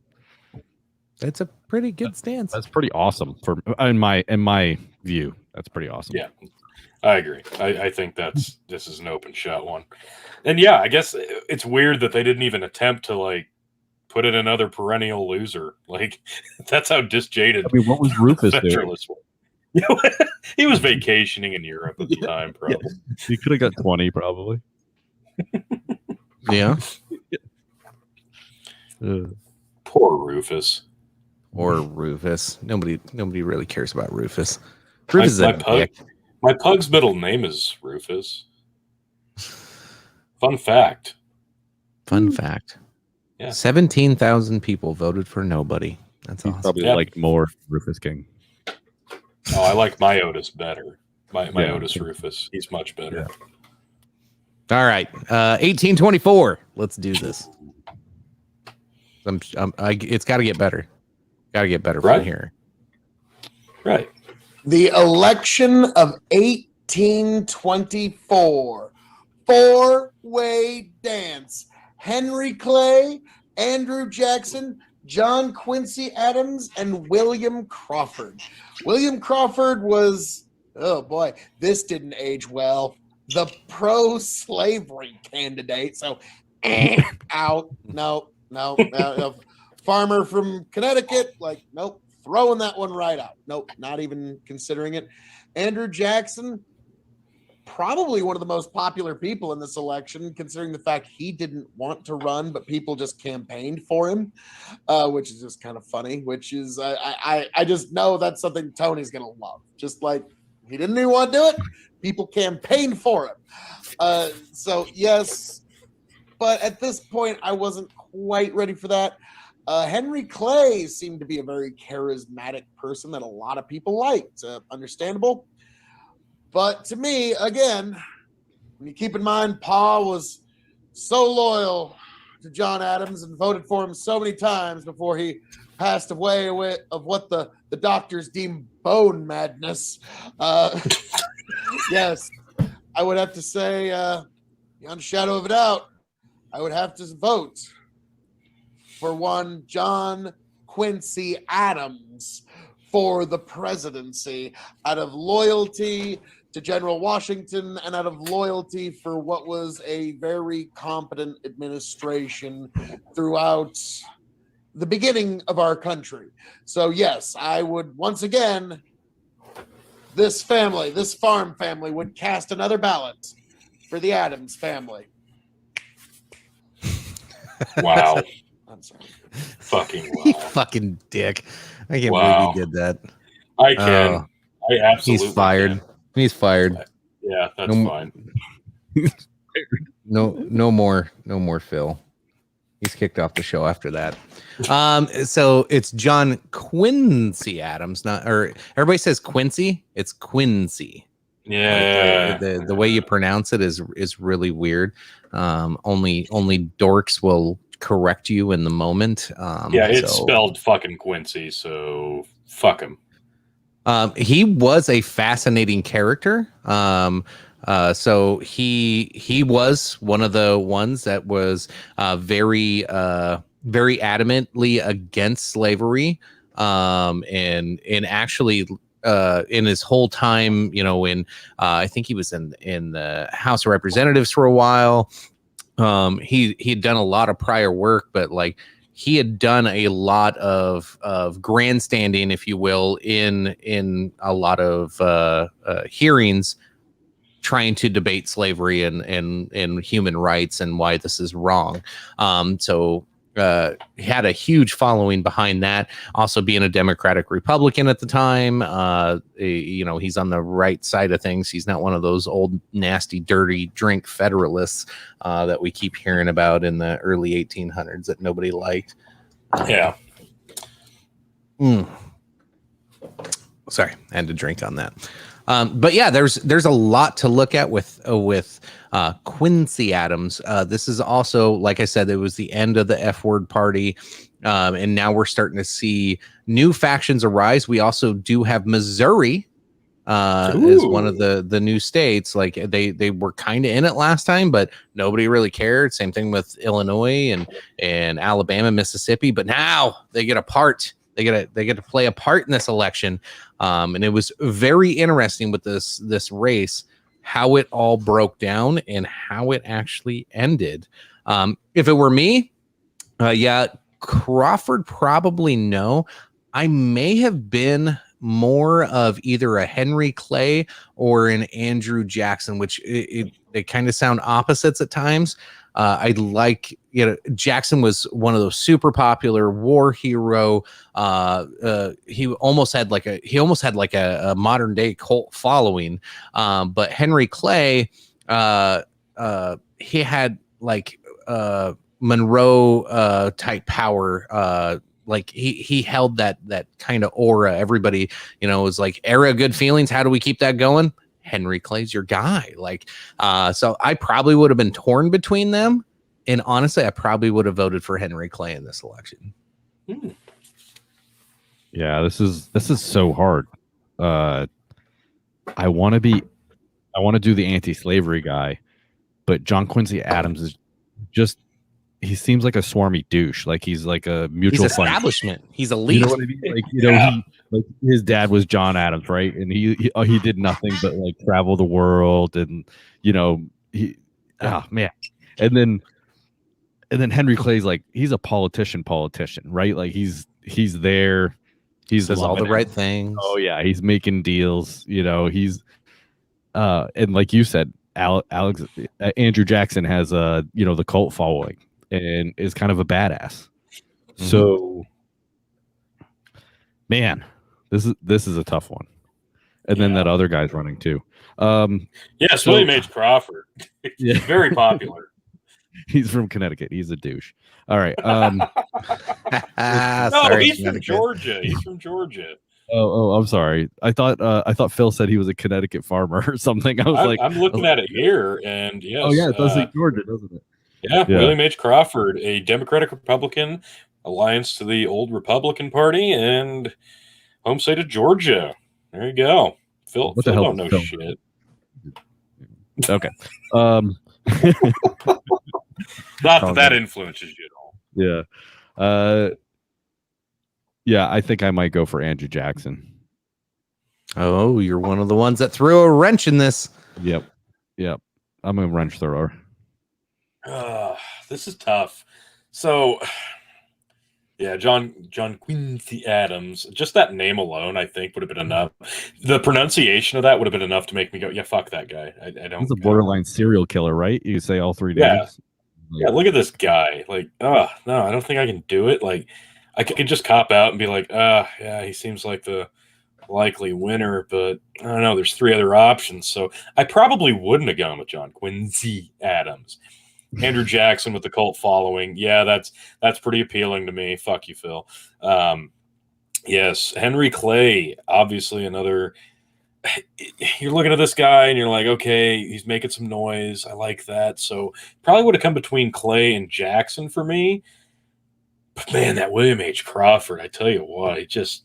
It's a pretty good stance. That's pretty awesome for in my view. That's pretty awesome. Yeah, I agree. I think this is an open shot one. And yeah, I guess it's weird that they didn't even attempt to put in another perennial loser. That's how disjaded I mean, what was Rufus doing? Federalists were. He was vacationing in Europe at the time, probably. He could have got 20, probably. Yeah. Poor Rufus. Or Rufus. Nobody really cares about Rufus. My, Rufus is my a pug, dick. my pug's middle name is Rufus. Fun fact. Fun fact. Yeah. 17,000 people voted for nobody. That's He awesome. probably Yeah. liked more Rufus King. Oh, I like my Otis better. My Yeah. Otis Rufus. He's much better. All right. 1824. Let's do this. It's got to get better. Got to get better Right. from here. Right. The election of 1824. Four-way dance. Henry Clay, Andrew Jackson, John Quincy Adams, and William Crawford. William Crawford was, oh boy, this didn't age well, the pro-slavery candidate. So, out. No. Farmer from Connecticut, nope, throwing that one right out. Nope, not even considering it. Andrew Jackson, probably one of the most popular people in this election, considering the fact he didn't want to run, but people just campaigned for him, which is just kind of funny. Which is, I just know that's something Tony's gonna love. Just like he didn't even want to do it, people campaigned for him. So yes, but at this point, I wasn't quite ready for that. Henry Clay seemed to be a very charismatic person that a lot of people liked. Understandable. But to me, again, when you keep in mind, Pa was so loyal to John Adams and voted for him so many times before he passed away of what the doctors deem bone madness. Yes, I would have to say, beyond a shadow of a doubt, I would have to vote for one John Quincy Adams for the presidency out of loyalty to General Washington and out of loyalty for what was a very competent administration throughout the beginning of our country. So yes, I would once again, this farm family would cast another ballot for the Adams family. Wow. I'm sorry. Fucking You wow. fucking dick. I can't Wow. believe he did that. I can. I absolutely He's fired. can. He's fired. Yeah, that's No- fine. No more Phil. He's kicked off the show after that. So it's John Quincy Adams, or everybody says Quincy. It's Quincy. Yeah. The way you pronounce it is really weird. Only dorks will correct you in the moment. Yeah, it's spelled fucking Quincy, so fuck him. He was a fascinating character. So he was one of the ones that was very adamantly against slavery, and actually in his whole time, in I think he was in the House of Representatives for a while. He'd done a lot of prior work, but like he had done a lot of grandstanding, if you will, in a lot of hearings, trying to debate slavery and human rights and why this is wrong. So he had a huge following behind that. Also being a Democratic Republican at the time, he's on the right side of things. He's not one of those old, nasty, dirty drink Federalists that we keep hearing about in the early 1800s that nobody liked. Yeah. Sorry, I had to drink on that. But yeah, there's a lot to look at with Quincy Adams. This is also, like I said, it was the end of the F-word party, and now we're starting to see new factions arise. We also do have Missouri as one of the new states. Like they were kind of in it last time, but nobody really cared. Same thing with Illinois and Alabama, Mississippi. But now they get a part. They get to play a part in this election, and it was very interesting with this race, how it all broke down and how it actually ended. If it were me, Crawford probably no. I may have been more of either a Henry Clay or an Andrew Jackson, which they kind of sound opposites at times. I like, Jackson was one of those super popular war hero. He almost had like a modern day cult following. But Henry Clay, he had like Monroe type power. Like he held that kind of aura. Everybody, was like, era good feelings. How do we keep that going? Henry Clay's your guy. So I probably would have been torn between them. And honestly, I probably would have voted for Henry Clay in this election. Yeah, this is so hard. I want to do the anti-slavery guy, but John Quincy Adams is just, he seems like a swarmy douche. Like he's like a mutual fund establishment. He's elite. You know what I mean? Like, like his dad was John Adams, right? And he did nothing but like travel the world, and man. And then Henry Clay's like, he's a politician, right? Like he's there. He says all the right things. Oh yeah, he's making deals. He's and like you said, Andrew Jackson has the cult following and is kind of a badass. Mm-hmm. So, man, this is a tough one. And then that other guy's running too. Yes, William H. Crawford. Yeah. Very popular. He's from Connecticut. He's a douche. All right. He's from Georgia. He's from Georgia. Oh, I'm sorry. I thought Phil said he was a Connecticut farmer or something. I'm looking at it here, and yes. Oh yeah, it does say Georgia, doesn't it? Yeah, William H. Crawford, a Democratic Republican, alliance to the old Republican Party, and home state of Georgia. There you go. Phil don't know shit. Okay. Not that influences you at all. Yeah. Yeah, I think I might go for Andrew Jackson. Oh, you're one of the ones that threw a wrench in this. Yep. I'm a wrench thrower. This is tough. So, yeah, John Quincy Adams. Just that name alone, I think, would have been enough. The pronunciation of that would have been enough to make me go, "Yeah, fuck that guy." I don't. He's a borderline serial killer, right? You say all three names. Yeah, look at this guy. Like, no, I don't think I can do it. Like, I could just cop out and be like, yeah, he seems like the likely winner, but I don't know. There's three other options, so I probably wouldn't have gone with John Quincy Adams. Andrew Jackson with the cult following. Yeah, that's pretty appealing to me. Fuck you, Phil. Yes, Henry Clay, obviously another. You're looking at this guy and you're like, okay, he's making some noise. I like that. So probably would have come between Clay and Jackson for me. But man, that William H. Crawford, I tell you what, he's just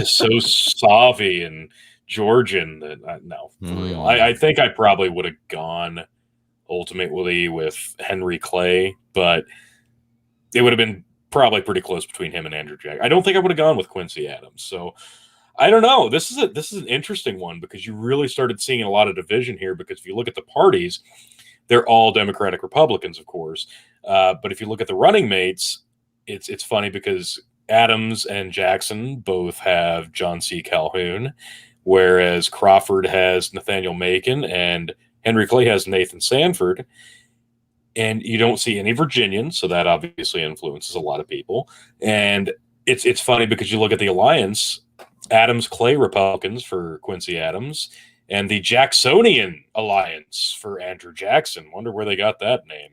so savvy and Georgian that no. I think I probably would have gone ultimately with Henry Clay, but it would have been probably pretty close between him and Andrew Jackson. I don't think I would have gone with Quincy Adams. So I don't know. This is an interesting one because you really started seeing a lot of division here. Because if you look at the parties, they're all Democratic Republicans, of course. But if you look at the running mates, it's funny because Adams and Jackson both have John C. Calhoun, whereas Crawford has Nathaniel Macon and Henry Clay has Nathan Sanford. And you don't see any Virginians, so that obviously influences a lot of people. And it's funny because you look at the alliance, Adams-Clay Republicans for Quincy Adams, and the Jacksonian Alliance for Andrew Jackson. Wonder where they got that name.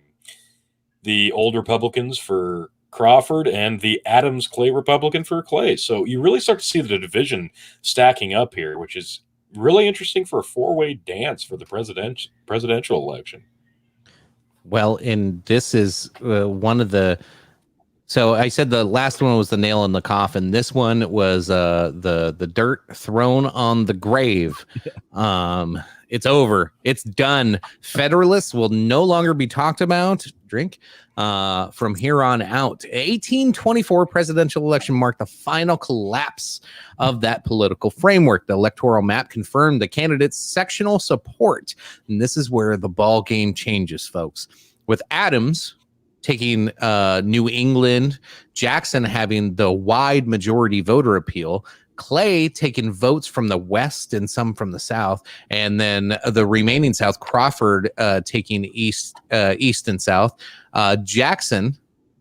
The old Republicans for Crawford and the Adams-Clay Republican for Clay. So you really start to see the division stacking up here, which is really interesting for a four-way dance for the presidential election. Well, and this is one of the. So I said the last one was the nail in the coffin. This one was the dirt thrown on the grave. It's over. It's done. Federalists will no longer be talked about. Drink. From here on out. 1824 presidential election marked the final collapse of that political framework. The electoral map confirmed the candidates' sectional support. And this is where the ball game changes, folks. With Adams taking New England, Jackson having the wide majority voter appeal, Clay taking votes from the West and some from the South, and then the remaining South, Crawford taking East and South. Jackson,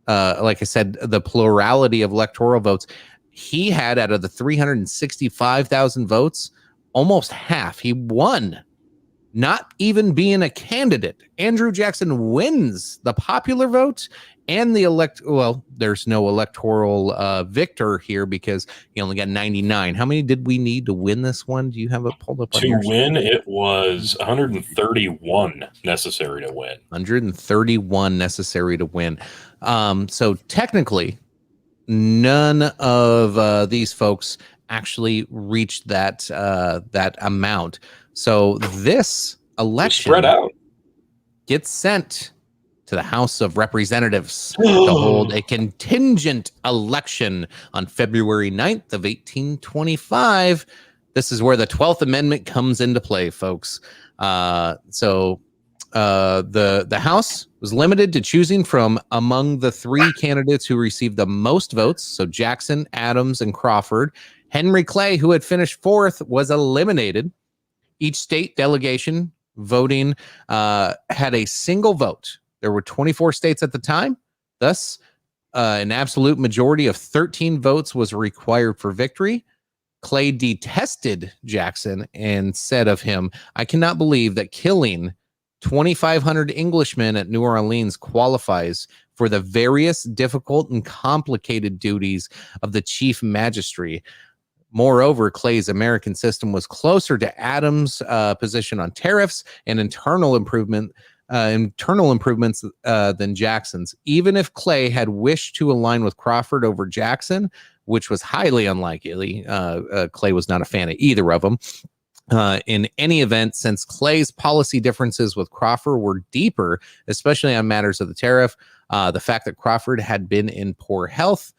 like I said, the plurality of electoral votes, he had out of the 365,000 votes, almost half. He won, not even being a candidate. Andrew Jackson wins the popular vote and the there's no electoral victor here because he only got 99. How many did we need to win this one? Do you have it pulled up? To win, it was 131 necessary to win. 131 necessary to win. So technically, none of these folks actually reached that amount. So this election spread out gets sent to the House of Representatives to hold a contingent election on February 9th of 1825. This is where the 12th Amendment comes into play, folks. So the House was limited to choosing from among the three candidates who received the most votes. So Jackson, Adams, and Crawford. Henry Clay, who had finished fourth, was eliminated. Each state delegation voting had a single vote. There were 24 states at the time. Thus, an absolute majority of 13 votes was required for victory. Clay detested Jackson and said of him, "I cannot believe that killing 2,500 Englishmen at New Orleans qualifies for the various difficult and complicated duties of the chief magistrate." Moreover, Clay's American system was closer to Adams' position on tariffs and internal improvements than Jackson's. Even if Clay had wished to align with Crawford over Jackson, which was highly unlikely, Clay was not a fan of either of them. In any event, since Clay's policy differences with Crawford were deeper, especially on matters of the tariff, the fact that Crawford had been in poor health,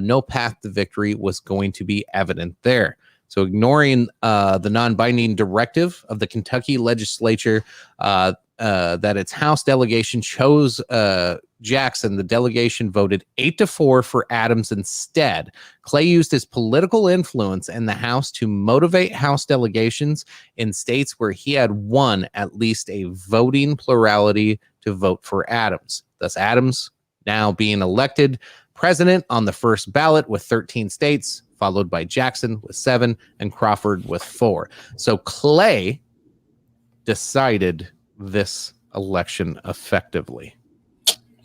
no path to victory was going to be evident there. So ignoring the non-binding directive of the Kentucky legislature that its House delegation chose Jackson, the delegation voted 8-4 for Adams instead. Clay used his political influence in the House to motivate House delegations in states where he had won at least a voting plurality to vote for Adams. Thus, Adams now being elected president on the first ballot with 13 states, followed by Jackson with 7 and Crawford with 4. So Clay decided this election effectively.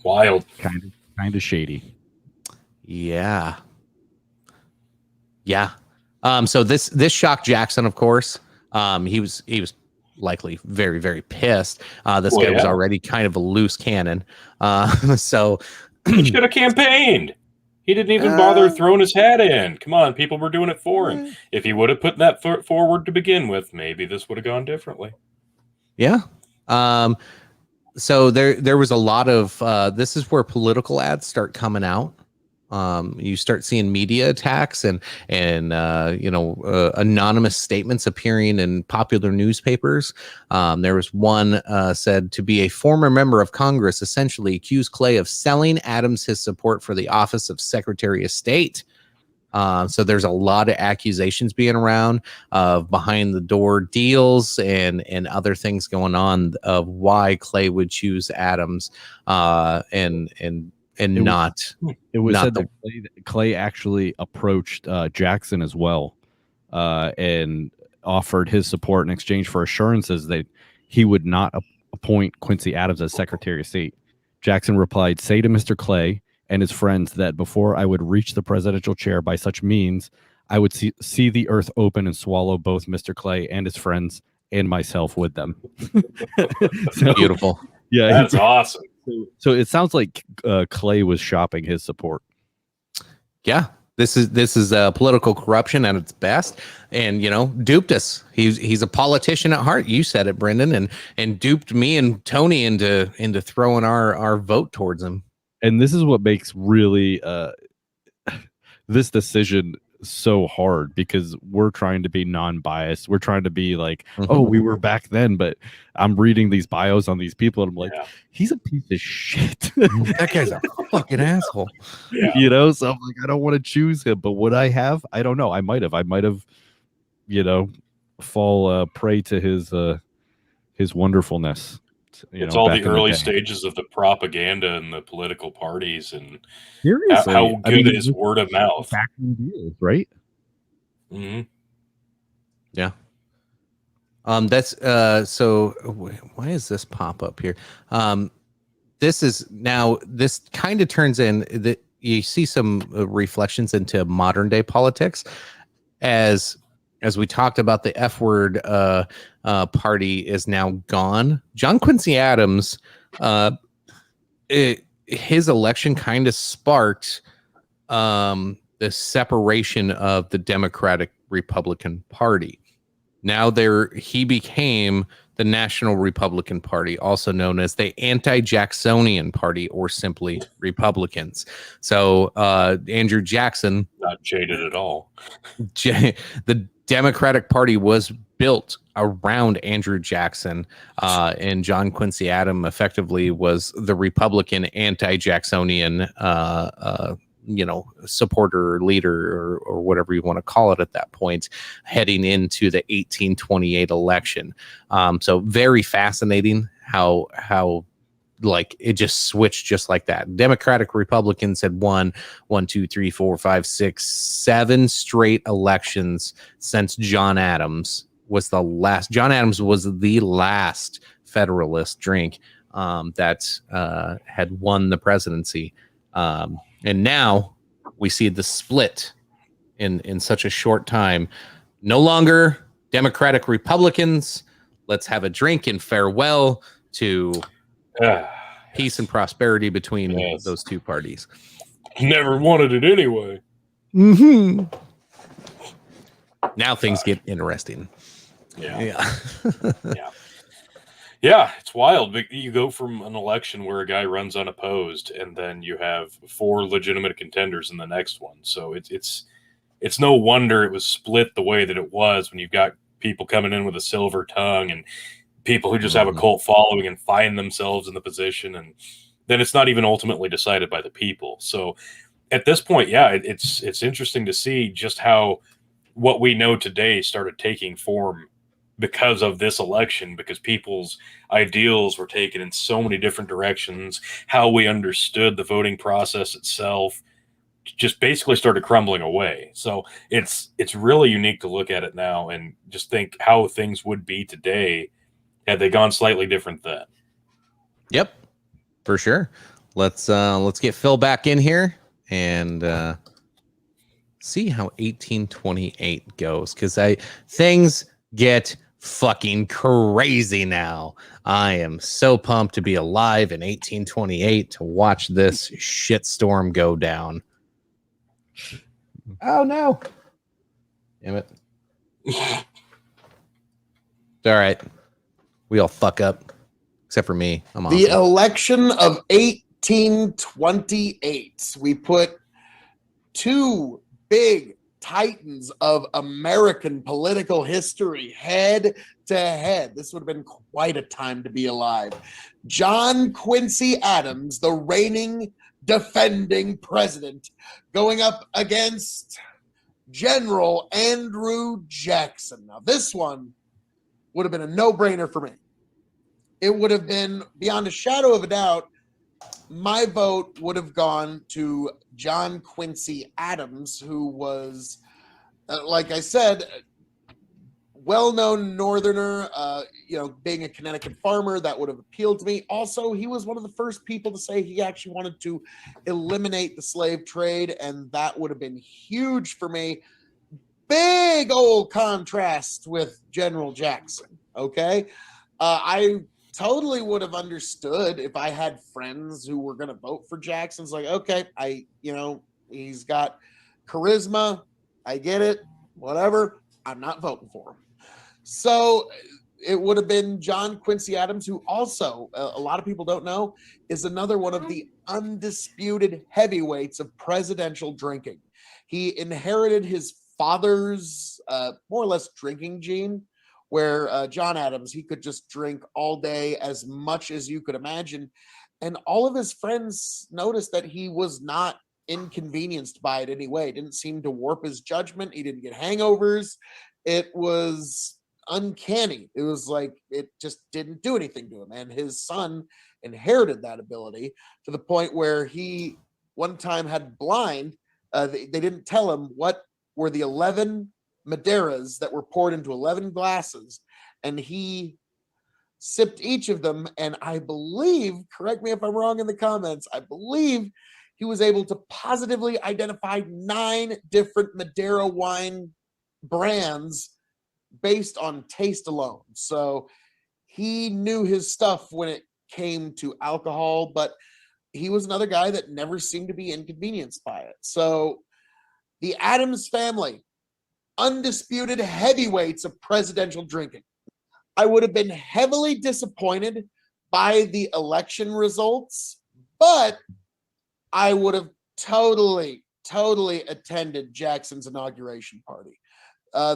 Wild. Kind of shady. Yeah. So this shocked Jackson, of course. He was likely very, very pissed. This guy was already kind of a loose cannon. So he should have campaigned. He didn't even bother throwing his hat in. Come on, people were doing it for him. If he would have put that forward to begin with, maybe this would have gone differently. Yeah. So there was a lot of this is where political ads start coming out. You start seeing media attacks and anonymous statements appearing in popular newspapers. There was one said to be a former member of Congress essentially accused Clay of selling Adams his support for the office of Secretary of State. So there's a lot of accusations being around of behind the door deals and other things going on of why Clay would choose Adams and not. It was not said the- that Clay actually approached Jackson as well, and offered his support in exchange for assurances that he would not appoint Quincy Adams as Secretary of State. Jackson replied, "Say to Mr. Clay and his friends that before I would reach the presidential chair by such means, I would see the earth open and swallow both Mr. Clay and his friends and myself with them." So, Beautiful. yeah, That's awesome. so it sounds like Clay was shopping his support. Yeah, this is political corruption at its best, and duped us. He's a politician at heart. You said it, Brendan, and duped me and Tony into throwing our vote towards him. And this is what makes really this decision so hard, because we're trying to be non-biased. We're trying to be like, oh, we were back then, but I'm reading these bios on these people and I'm like, he's a piece of shit. That guy's a fucking asshole. Yeah. So I'm like, I don't want to choose him, but would I have? I don't know. I might have, fall prey to his wonderfulness. It's all back the in early day. stages of the propaganda and the political parties, and Seriously, how I good mean, is word of mouth. Backroom deals, right? Mhm. That's so why is this pop up here? This kind of turns in that you see some reflections into modern day politics as we talked about. The F word party is now gone. John Quincy Adams, his election kind of sparked the separation of the Democratic Republican Party. Now he became the National Republican Party, also known as the Anti-Jacksonian Party, or simply Republicans. So Andrew Jackson, Not jaded at all. the Democratic Party was built around Andrew Jackson, and John Quincy Adams effectively was the Republican anti-Jacksonian supporter or leader or whatever you want to call it at that point, heading into the 1828 election. So very fascinating how like it just switched just like that. Democratic Republicans had won 1, 2, 3, 4, 5, 6, 7 straight elections since John Adams was the last. John Adams was the last Federalist drink that had won the presidency. And now we see the split in such a short time. No longer Democratic Republicans. Let's have a drink and farewell to peace and prosperity between those two parties. Never wanted it anyway. Mm-hmm. Now things get interesting. Yeah. Yeah, it's wild. But you go from an election where a guy runs unopposed, and then you have 4 legitimate contenders in the next one. So it's no wonder it was split the way that it was, when you've got people coming in with a silver tongue and people who just have a cult following and find themselves in the position, and then it's not even ultimately decided by the people. So at this point, it's interesting to see just how what we know today started taking form because of this election, because people's ideals were taken in so many different directions. How we understood the voting process itself just basically started crumbling away. So it's really unique to look at it now and just think how things would be today had they gone slightly different then. Yep, for sure. Let's get Phil back in here and see how 1828 goes, because things get fucking crazy now. I am so pumped to be alive in 1828 to watch this shitstorm go down. Oh no! Damn it! It's all right. We all fuck up, except for me. I'm awesome. The election of 1828. We put two big titans of American political history head to head. This would have been quite a time to be alive. John Quincy Adams, the reigning defending president, going up against General Andrew Jackson. Now, this one would have been a no-brainer for me. It would have been, beyond a shadow of a doubt, my vote would have gone to John Quincy Adams, who was, like I said, well-known Northerner, being a Connecticut farmer, that would have appealed to me. Also, he was one of the first people to say he actually wanted to eliminate the slave trade, and that would have been huge for me. Big old contrast with General Jackson, okay? I totally would have understood if I had friends who were going to vote for Jackson. It's like, okay, he's got charisma. I get it. Whatever. I'm not voting for him. So it would have been John Quincy Adams, who also, a lot of people don't know, is another one of the undisputed heavyweights of presidential drinking. He inherited his father's more or less drinking gene, where John Adams, he could just drink all day, as much as you could imagine. And all of his friends noticed that he was not inconvenienced by it anyway. It didn't seem to warp his judgment. He didn't get hangovers. It was uncanny. It was like it just didn't do anything to him. And his son inherited that ability to the point where he one time had blind. They didn't tell him what were the 11 Madeiras that were poured into 11 glasses, and he sipped each of them. And I believe, correct me if I'm wrong in the comments, I believe he was able to positively identify 9 different Madeira wine brands based on taste alone. So he knew his stuff when it came to alcohol, but he was another guy that never seemed to be inconvenienced by it. So the Adams family, undisputed heavyweights of presidential drinking. I would have been heavily disappointed by the election results, but I would have totally attended Jackson's inauguration party.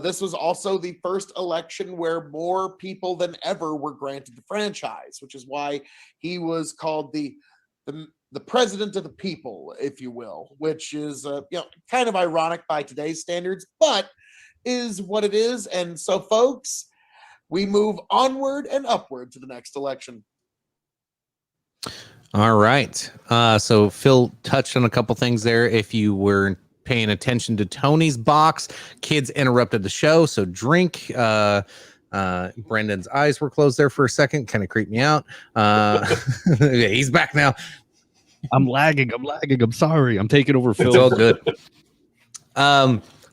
This was also the first election where more people than ever were granted the franchise, which is why he was called the president of the people, if you will, which is kind of ironic by today's standards, but is what it is. And so, folks, we move onward and upward to the next election. All right. So Phil touched on a couple things there. If you were paying attention to Tony's box, kids interrupted the show, so drink. Brendan's eyes were closed there for a second, kind of creeped me out. He's back now. I'm lagging. I'm sorry. I'm taking over Phil. It's all good.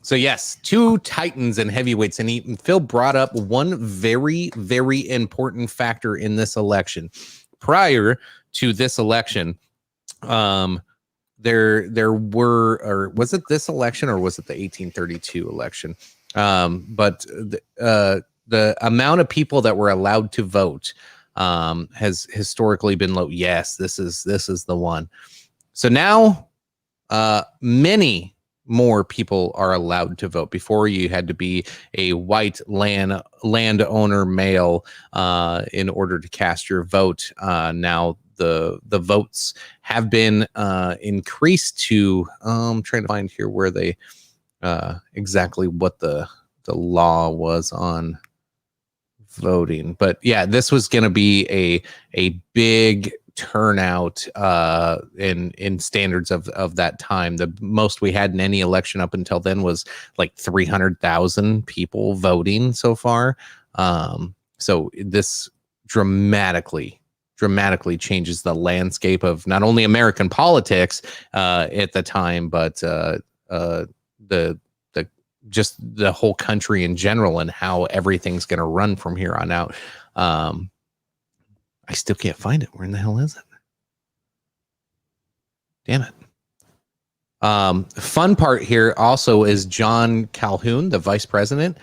So yes, 2 titans and heavyweights, and Phil brought up one very, very important factor in this election. Prior to this election, there were, or was it this election or was it the 1832 election? But the amount of people that were allowed to vote has historically been low. Yes, this is the one. So now many more people are allowed to vote. Before, you had to be a white landowner male in order to cast your vote. Now the votes have been increased to I'm trying to find here where they exactly what the law was on voting. But yeah, this was going to be a big turnout in standards of that time. The most we had in any election up until then was like 300,000 people voting so far. So this dramatically changes the landscape of not only American politics at the time, but just the whole country in general and how everything's going to run from here on out. I still can't find it. Where in the hell is it? Damn it. Fun part here also is John Calhoun, the vice president,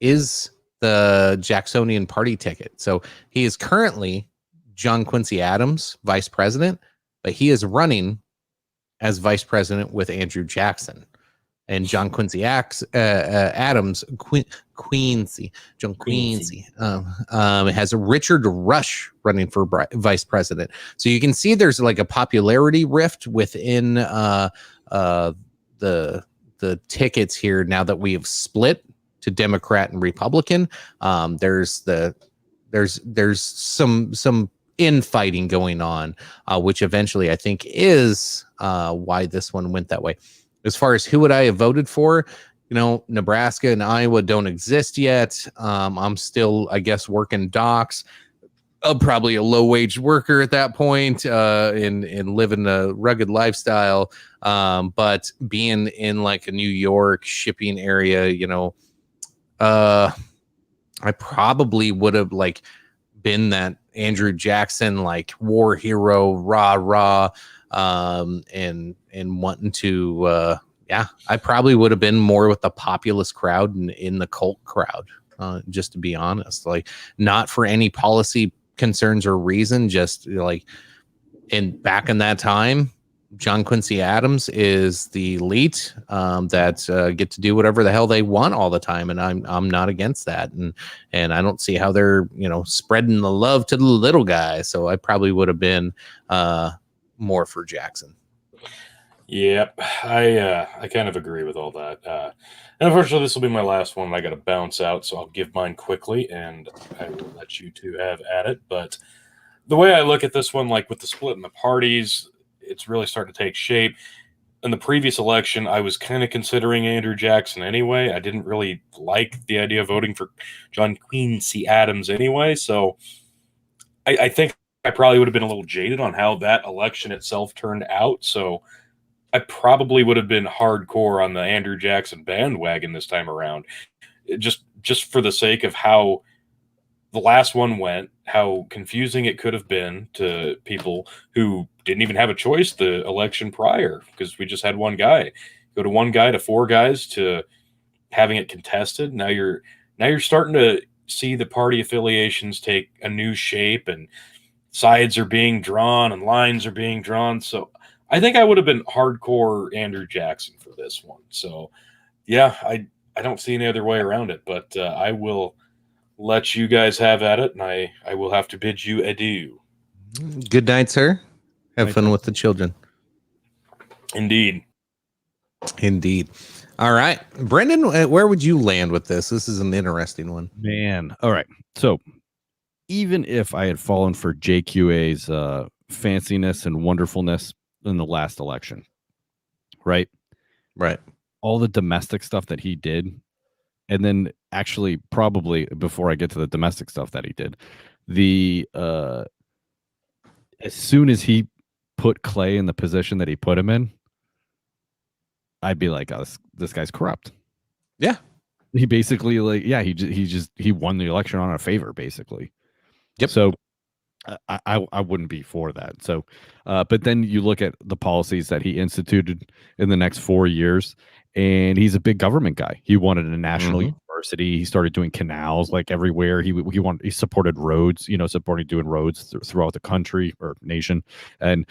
is the Jacksonian party ticket. So he is currently John Quincy Adams, vice president, but he is running as vice president with Andrew Jackson. And John Quincy Adams, John Quincy has Richard Rush running for vice president. So you can see there's like a popularity rift within the tickets here now that we have split to Democrat and Republican. There's some infighting going on, which eventually I think is why this one went that way. As far as who would I have voted for, Nebraska and Iowa don't exist yet. I'm still, I guess, working docks. Probably a low-wage worker at that point, and living a rugged lifestyle. But being in like a New York shipping area, I probably would have like been that Andrew Jackson like war hero, rah, and wanting to I probably would have been more with the populist crowd and in the cult crowd, just to be honest, like not for any policy concerns or reason, just like back in that time, John Quincy Adams is the elite that get to do whatever the hell they want all the time, and I'm not against that, and I don't see how they're spreading the love to the little guy. So I probably would have been more for Jackson. Yep, I kind of agree with all that. And unfortunately, this will be my last one. I got to bounce out, so I'll give mine quickly, and I will let you two have at it. But the way I look at this one, like with the split in the parties, it's really starting to take shape. In the previous election, I was kind of considering Andrew Jackson anyway. I didn't really like the idea of voting for John Quincy Adams anyway, so I think I probably would have been a little jaded on how that election itself turned out. So I probably would have been hardcore on the Andrew Jackson bandwagon this time around, just for the sake of how the last one went, how confusing it could have been to people who didn't even have a choice the election prior, because we just had one guy. Go to one guy to four guys to having it contested. Now you're starting to see the party affiliations take a new shape, and sides are being drawn and lines are being drawn. So I think I would have been hardcore Andrew Jackson for this one. So, yeah, I don't see any other way around it, but I will let you guys have at it, and I will have to bid you adieu. Good night, sir. Have fun with the children. Indeed. All right. Brendan, where would you land with this? This is an interesting one. Man. All right. So even if I had fallen for JQA's fanciness and wonderfulness in the last election, right, all the domestic stuff that he did, and then actually probably before I get to the domestic stuff that he did, the as soon as he put Clay in the position that he put him in, I'd be like, oh, this guy's corrupt. Yeah, he basically he won the election on a favor, basically. Yep. So I wouldn't be for that. So, but then you look at the policies that he instituted in the next 4 years, and he's a big government guy. He wanted a national university. He started doing canals like everywhere. He supported roads. Supporting doing roads throughout the country or nation. And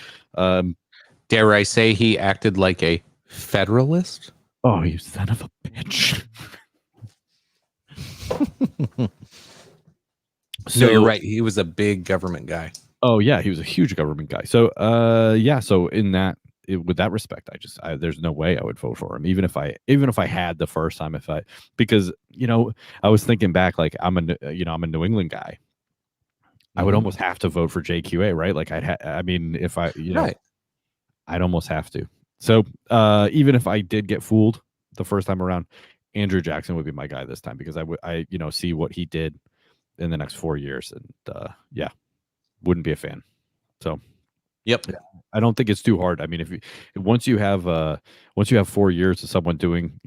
dare I say he acted like a federalist? Oh, you son of a bitch. So you're right. He was a big government guy. Oh yeah, he was a huge government guy. So So in that, with that respect, there's no way I would vote for him, even if I had the first time. Because I was thinking back, like I'm a New England guy. I would almost have to vote for JQA, right? Like right. I'd almost have to. So even if I did get fooled the first time around, Andrew Jackson would be my guy this time, because I see what he did in the next 4 years, and wouldn't be a fan. So yep, I don't think it's too hard. I mean, once you have 4 years of someone doing,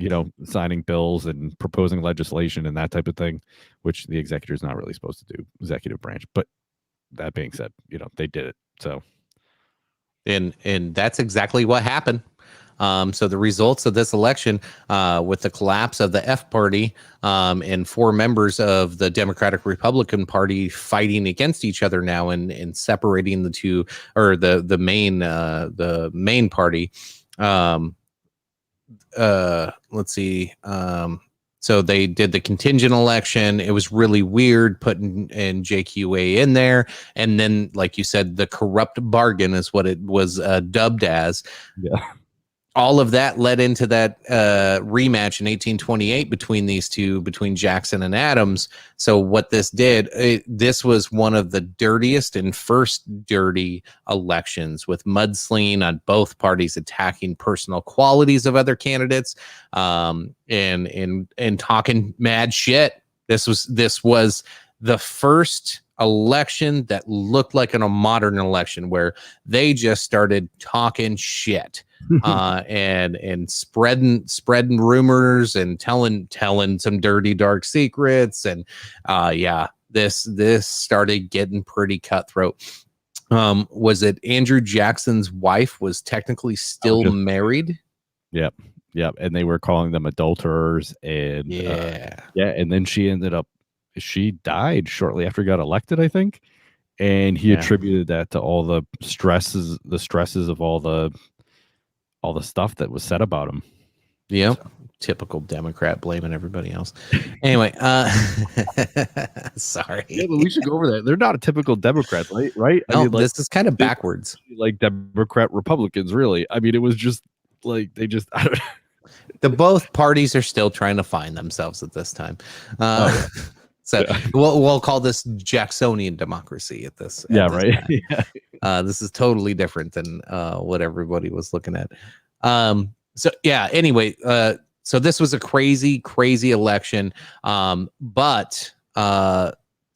signing bills and proposing legislation and that type of thing, which the executive is not really supposed to do, executive branch. But that being said, they did it. So and that's exactly what happened. So the results of this election, with the collapse of the F party, and 4 members of the Democratic Republican Party fighting against each other now and separating the two, or the main party. Let's see. So they did the contingent election. It was really weird putting in JQA in there. And then, like you said, the corrupt bargain is what it was dubbed as. Yeah. All of that led into that rematch in 1828 between these two, between Jackson and Adams. So what this did, this was one of the dirtiest and first dirty elections, with mudslinging on both parties, attacking personal qualities of other candidates, and talking mad shit. This was the first election that looked like a modern election, where they just started talking shit. And spreading rumors and telling some dirty, dark secrets. And this started getting pretty cutthroat. Was it Andrew Jackson's wife was technically still married? Yep. And they were calling them adulterers. And and then she died shortly after he got elected, I think. And he attributed that to all the stresses of all the stuff that was said about him. Yeah. So. Typical Democrat blaming everybody else. Anyway, sorry. Yeah, but we should go over that. They're not a typical Democrat, right? No, I mean, this is kind of backwards. Like Democrat Republicans, really. I mean, it was just like I don't know. The both parties are still trying to find themselves at this time. So we'll call this Jacksonian democracy at this. Right. This is totally different than what everybody was looking at. Anyway, so this was a crazy election. But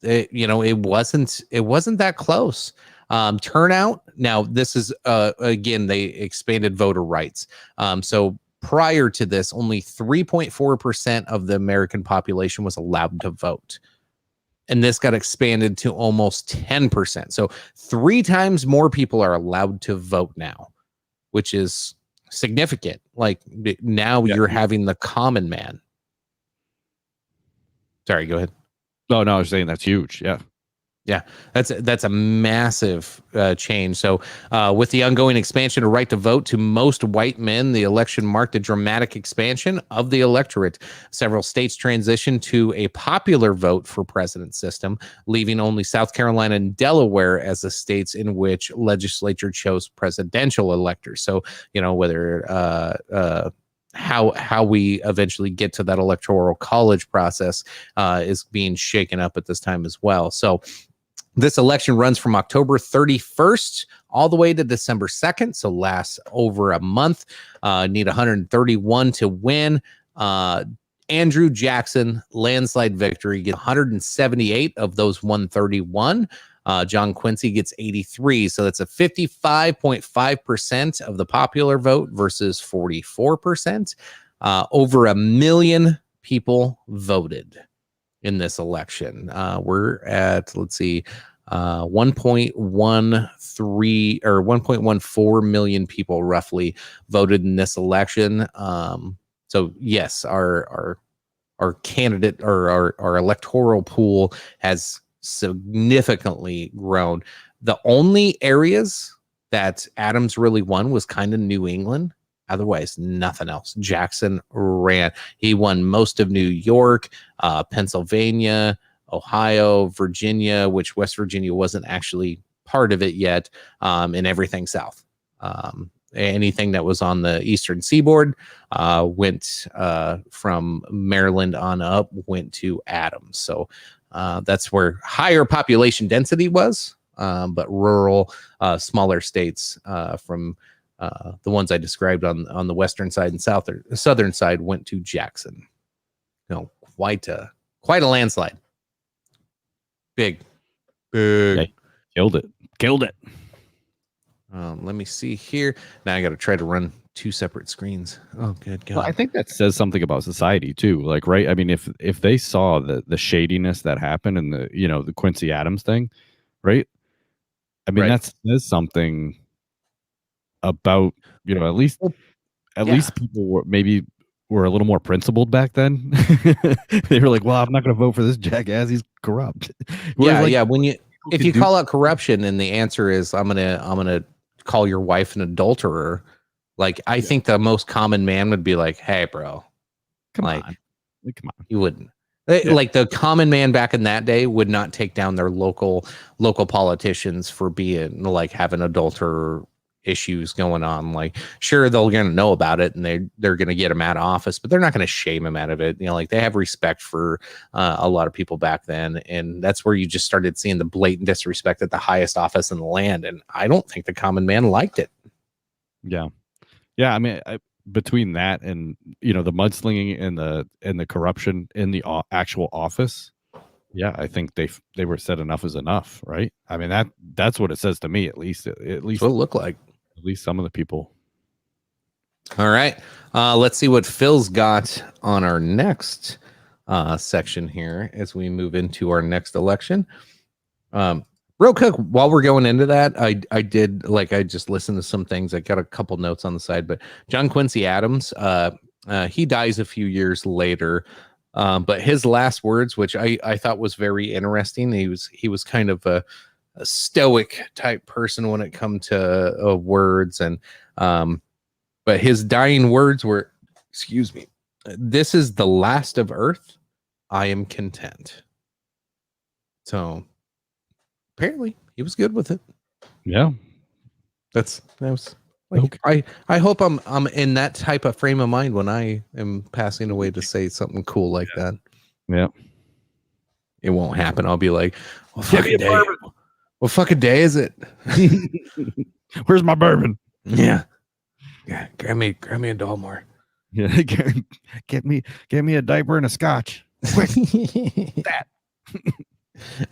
it wasn't that close. Turnout. Now this is again, they expanded voter rights. So prior to this, only 3.4% of the American population was allowed to vote. And this got expanded to almost 10%. So 3 times more people are allowed to vote now, which is significant. Like now you're having the common man. Sorry, go ahead. No, I was saying that's huge. Yeah. Yeah, that's a massive change. So with the ongoing expansion of right to vote to most white men, the election marked a dramatic expansion of the electorate. Several states transitioned to a popular vote for president system, leaving only South Carolina and Delaware as the states in which legislature chose presidential electors. So, whether how we eventually get to that electoral college process is being shaken up at this time as well. So this election runs from October 31st all the way to December 2nd, so lasts over a month. Need 131 to win. Andrew Jackson, landslide victory, gets 178 of those 131. John Quincy gets 83, so that's a 55.5% of the popular vote versus 44%. Over 1 million people voted in this election. We're at, 1.13 or 1.14 million people roughly voted in this election. So yes, our candidate or our electoral pool has significantly grown. The only areas that Adams really won was kind of New England. Otherwise, nothing else. Jackson ran. He won most of New York, Pennsylvania, Ohio, Virginia, which West Virginia wasn't actually part of it yet, and everything south. Anything that was on the eastern seaboard went from Maryland on up, went to Adams. So that's where higher population density was, but rural, smaller states from the ones I described on the western side and southern side went to Jackson. Quite a landslide. Big. Okay. Killed it. Let me see here. Now I got to try to run 2 separate screens. Oh, good God. Well, I think that says something about society too. Like, right? I mean, if they saw the shadiness that happened in the Quincy Adams thing, right? I mean, that says something about, at least at Yeah. least people were a little more principled back then. They were like, well, I'm not going to vote for this jackass. He's corrupt. Whereas, Yeah, like, yeah. When you if could you do- call out corruption and the answer is I'm gonna call your wife an adulterer, like I think the most common man would be like, hey, bro, come like, on. Like, come on. you wouldn't. Yeah. Like the common man back in that day would not take down their local politicians for being like having adulterer issues going on. Like, sure, they're gonna know about it and they're gonna get him out of office, but they're not gonna shame him out of it. You know, like they have respect for a lot of people back then, and that's where you just started seeing the blatant disrespect at the highest office in the land. And I don't think the common man liked it. Yeah. I mean, between that and the mudslinging and the corruption in the actual office, yeah, I think they were said enough is enough, right? I mean that's what it says to me, at least That's what it looked like. at least some of the people. All right. Let's see what Phil's got on our next section here as we move into our next election. Real quick, while we're going into that, I just listened to some things. I got a couple notes on the side, but John Quincy Adams, he dies a few years later. But his last words, which I thought was very interesting, he was kind of a stoic type person when it come to words, and but his dying words were, excuse me, this is the last of earth. I am content. So apparently he was good with it. Yeah. That was like, Okay. I hope I'm in that type of frame of mind when I am passing away to say something cool like that. Yeah. It won't happen. I'll be like, what fucking day is it? Where's my bourbon? Yeah. Grab me a Dalmore. Yeah. Get me a diaper and a scotch. Quick. That.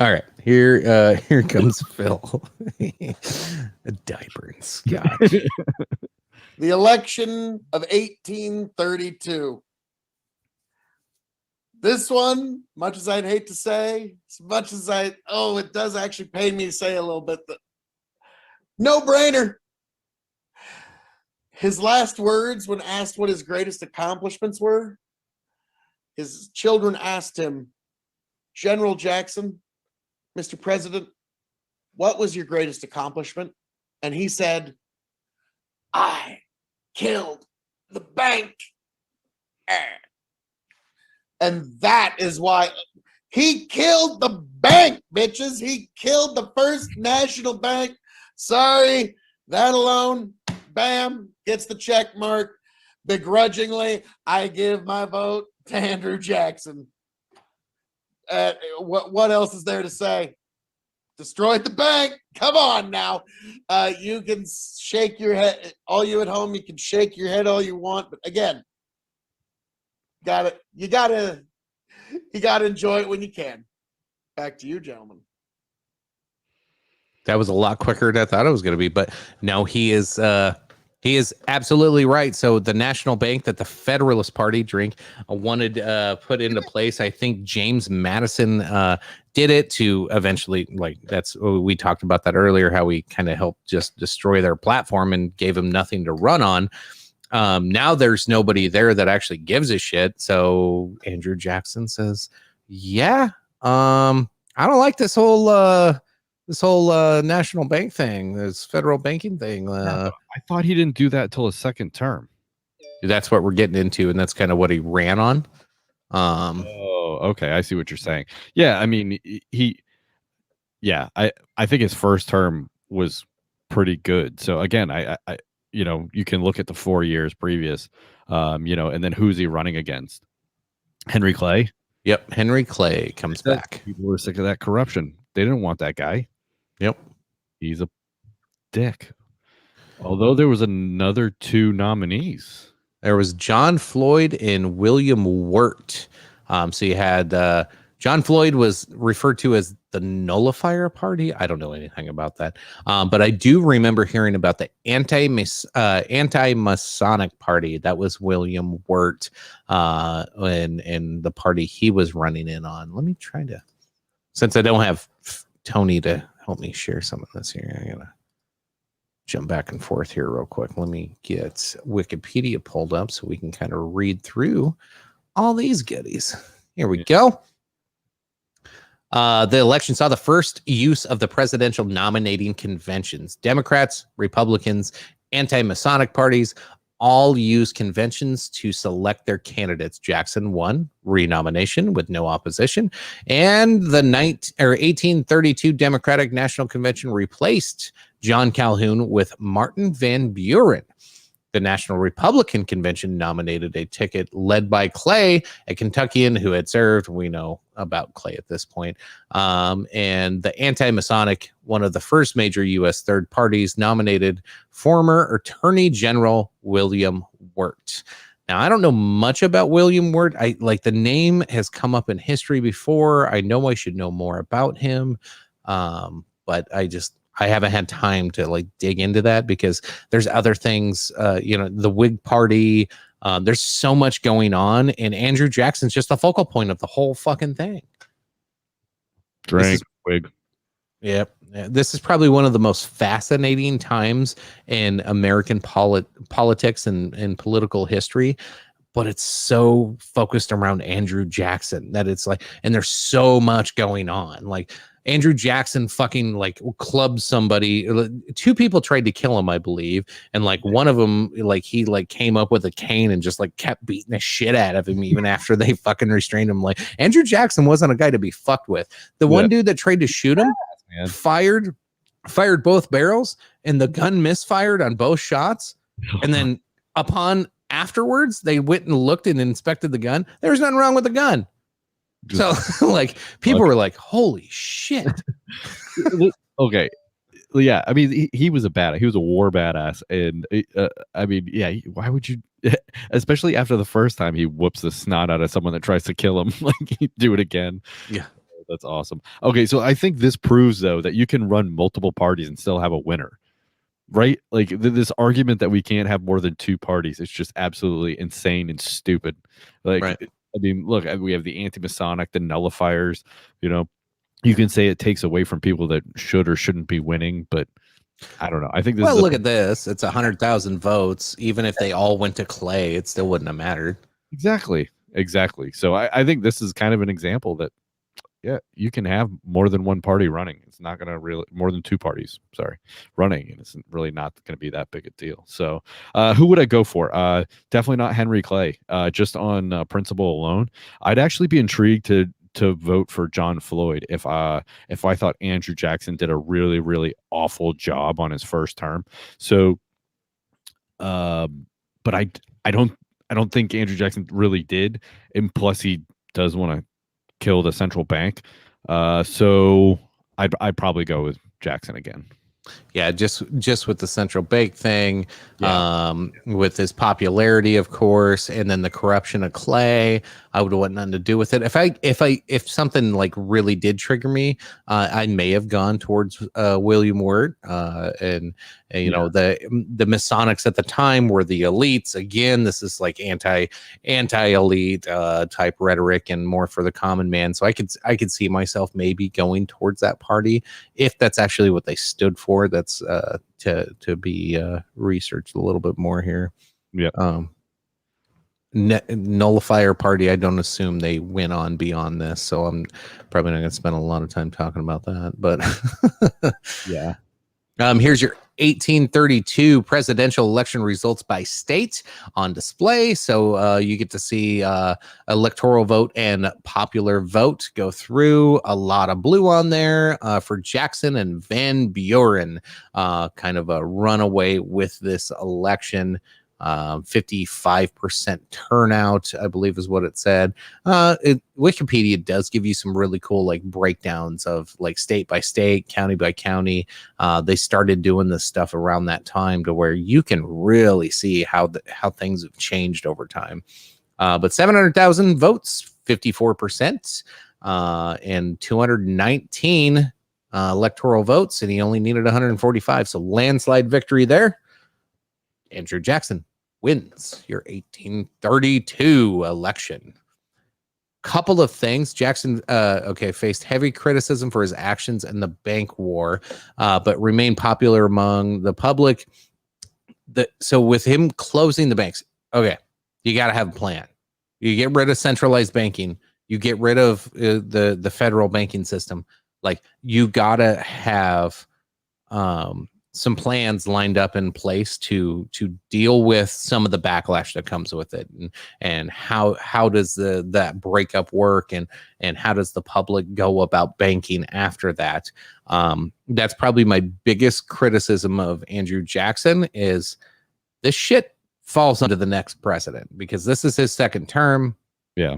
All right, here comes Phil. A diaper and scotch. The election of 1832. This one, much as I'd hate to say, as much as it does actually pain me to say a little bit, no brainer. His last words when asked what his greatest accomplishments were, his children asked him, General Jackson, Mr. President, what was your greatest accomplishment? And he said, I killed the bank. And that is why he killed the bank, bitches. He killed the First National Bank. Sorry, that alone, bam, gets the check mark. Begrudgingly, I give my vote to Andrew Jackson. What else is there to say? Destroyed the bank. Come on now. You can shake your head. All you at home, you can shake your head all you want. But again, you gotta enjoy it when you can. Back to you, gentlemen. That was a lot quicker than I thought it was going to be, but no, he is absolutely right. So the national bank that the Federalist Party wanted put into place, I think James Madison did it to eventually, we talked about that earlier, how we kind of helped just destroy their platform and gave them nothing to run on. Now there's nobody there that actually gives a shit. So Andrew Jackson says, yeah, I don't like this whole national bank thing, this federal banking thing. I thought he didn't do that till his second term. That's what we're getting into, and that's kind of what he ran on. Oh, okay. I see what you're saying. Yeah, I mean, I think his first term was pretty good. So again, I you can look at the 4 years previous, and then who's he running against? Henry Clay. Yep, Henry Clay comes back. People were sick of that corruption. They didn't want that guy. Yep, he's a dick. Although there was another two nominees. There was John Floyd and William Wirt. So you had John Floyd was referred to as the Nullifier Party. I don't know anything about that. But I do remember hearing about the anti-Masonic Party. That was William Wirt and the party he was running in on. Let me try to, since I don't have Tony to help me share some of this here. jump back and forth here real quick. Let me get Wikipedia pulled up so we can kind of read through all these goodies. Here we go. The election saw the first use of the presidential nominating conventions. Democrats, Republicans, anti-Masonic parties all use conventions to select their candidates. Jackson won renomination with no opposition, and the 1832 Democratic National Convention replaced John Calhoun with Martin Van Buren. The National Republican Convention nominated a ticket led by Clay, a Kentuckian who had served. We know about Clay at this point. And the anti-Masonic, one of the first major U.S. third parties, nominated former Attorney General William Wirt. Now, I don't know much about William Wirt. I like the name has come up in history before. I know I should know more about him. But I haven't had time to like dig into that because there's other things, the Whig Party. There's so much going on, and Andrew Jackson's just the focal point of the whole fucking thing. Drink Whig. Yep. This is probably one of the most fascinating times in American politics and political history. But it's so focused around Andrew Jackson that it's like, and there's so much going on. Like Andrew Jackson fucking like clubbed somebody. Two people tried to kill him, I believe. And like one of them, like he like came up with a cane and just like kept beating the shit out of him even after they fucking restrained him. Like Andrew Jackson wasn't a guy to be fucked with. The one dude that tried to shoot him fired both barrels and the gun misfired on both shots. And then afterwards, they went and looked and inspected the gun. There was nothing wrong with the gun. So, like, people were like, "Holy shit!" Okay, yeah. I mean, he was he was a war badass, and I mean, yeah. Why would you? Especially after the first time he whoops the snot out of someone that tries to kill him, like he'd do it again. Yeah, that's awesome. Okay, so I think this proves though that you can run multiple parties and still have a winner. Right? Like this argument that we can't have more than two parties, it's just absolutely insane and stupid. Like, right. I mean, look, we have the anti-Masonic, the nullifiers, you can say it takes away from people that should or shouldn't be winning, but I don't know. I think look at this. It's 100,000 votes. Even if they all went to Clay, it still wouldn't have mattered. Exactly. So I think this is kind of an example that, yeah, you can have more than one party running. It's not going to really more than two parties, running, and it's really not going to be that big a deal. So who would I go for? Definitely not Henry Clay. Just on principle alone, I'd actually be intrigued to vote for John Floyd if I thought Andrew Jackson did a really, really awful job on his first term. So, but I don't think Andrew Jackson really did, and plus he does want to kill the central bank. So I'd probably go with Jackson again. Yeah, just with the central bank thing, with his popularity, of course, and then the corruption of Clay, I would want nothing to do with it. If something like really did trigger me, I may have gone towards William Wirt, and the Masonics at the time were the elites. Again, this is like anti-elite type rhetoric and more for the common man. So I could see myself maybe going towards that party if that's actually what they stood for. That's to be researched a little bit more here. Yeah. Nullifier party, I don't assume they went on beyond this, so I'm probably not going to spend a lot of time talking about that. But yeah. Here's your 1832 presidential election results by state on display. So you get to see electoral vote and popular vote go through. A lot of blue on there for Jackson and Van Buren. Kind of a runaway with this election. 55% turnout, I believe is what it said. Wikipedia does give you some really cool like breakdowns of like state by state, county by county. They started doing this stuff around that time to where you can really see how things have changed over time. But 700,000 votes, 54%, and 219 electoral votes, and he only needed 145. So landslide victory there. Andrew Jackson wins your 1832 election. couple of things. Jackson, faced heavy criticism for his actions in the bank war, but remained popular among the public. So with him closing the banks, okay, you got to have a plan. You get rid of centralized banking. You get rid of the federal banking system. Like, you got to have some plans lined up in place to deal with some of the backlash that comes with it, and how does that breakup work, and how does the public go about banking after that. That's probably my biggest criticism of Andrew Jackson, is this shit falls under the next president, because this is his second term. Yeah.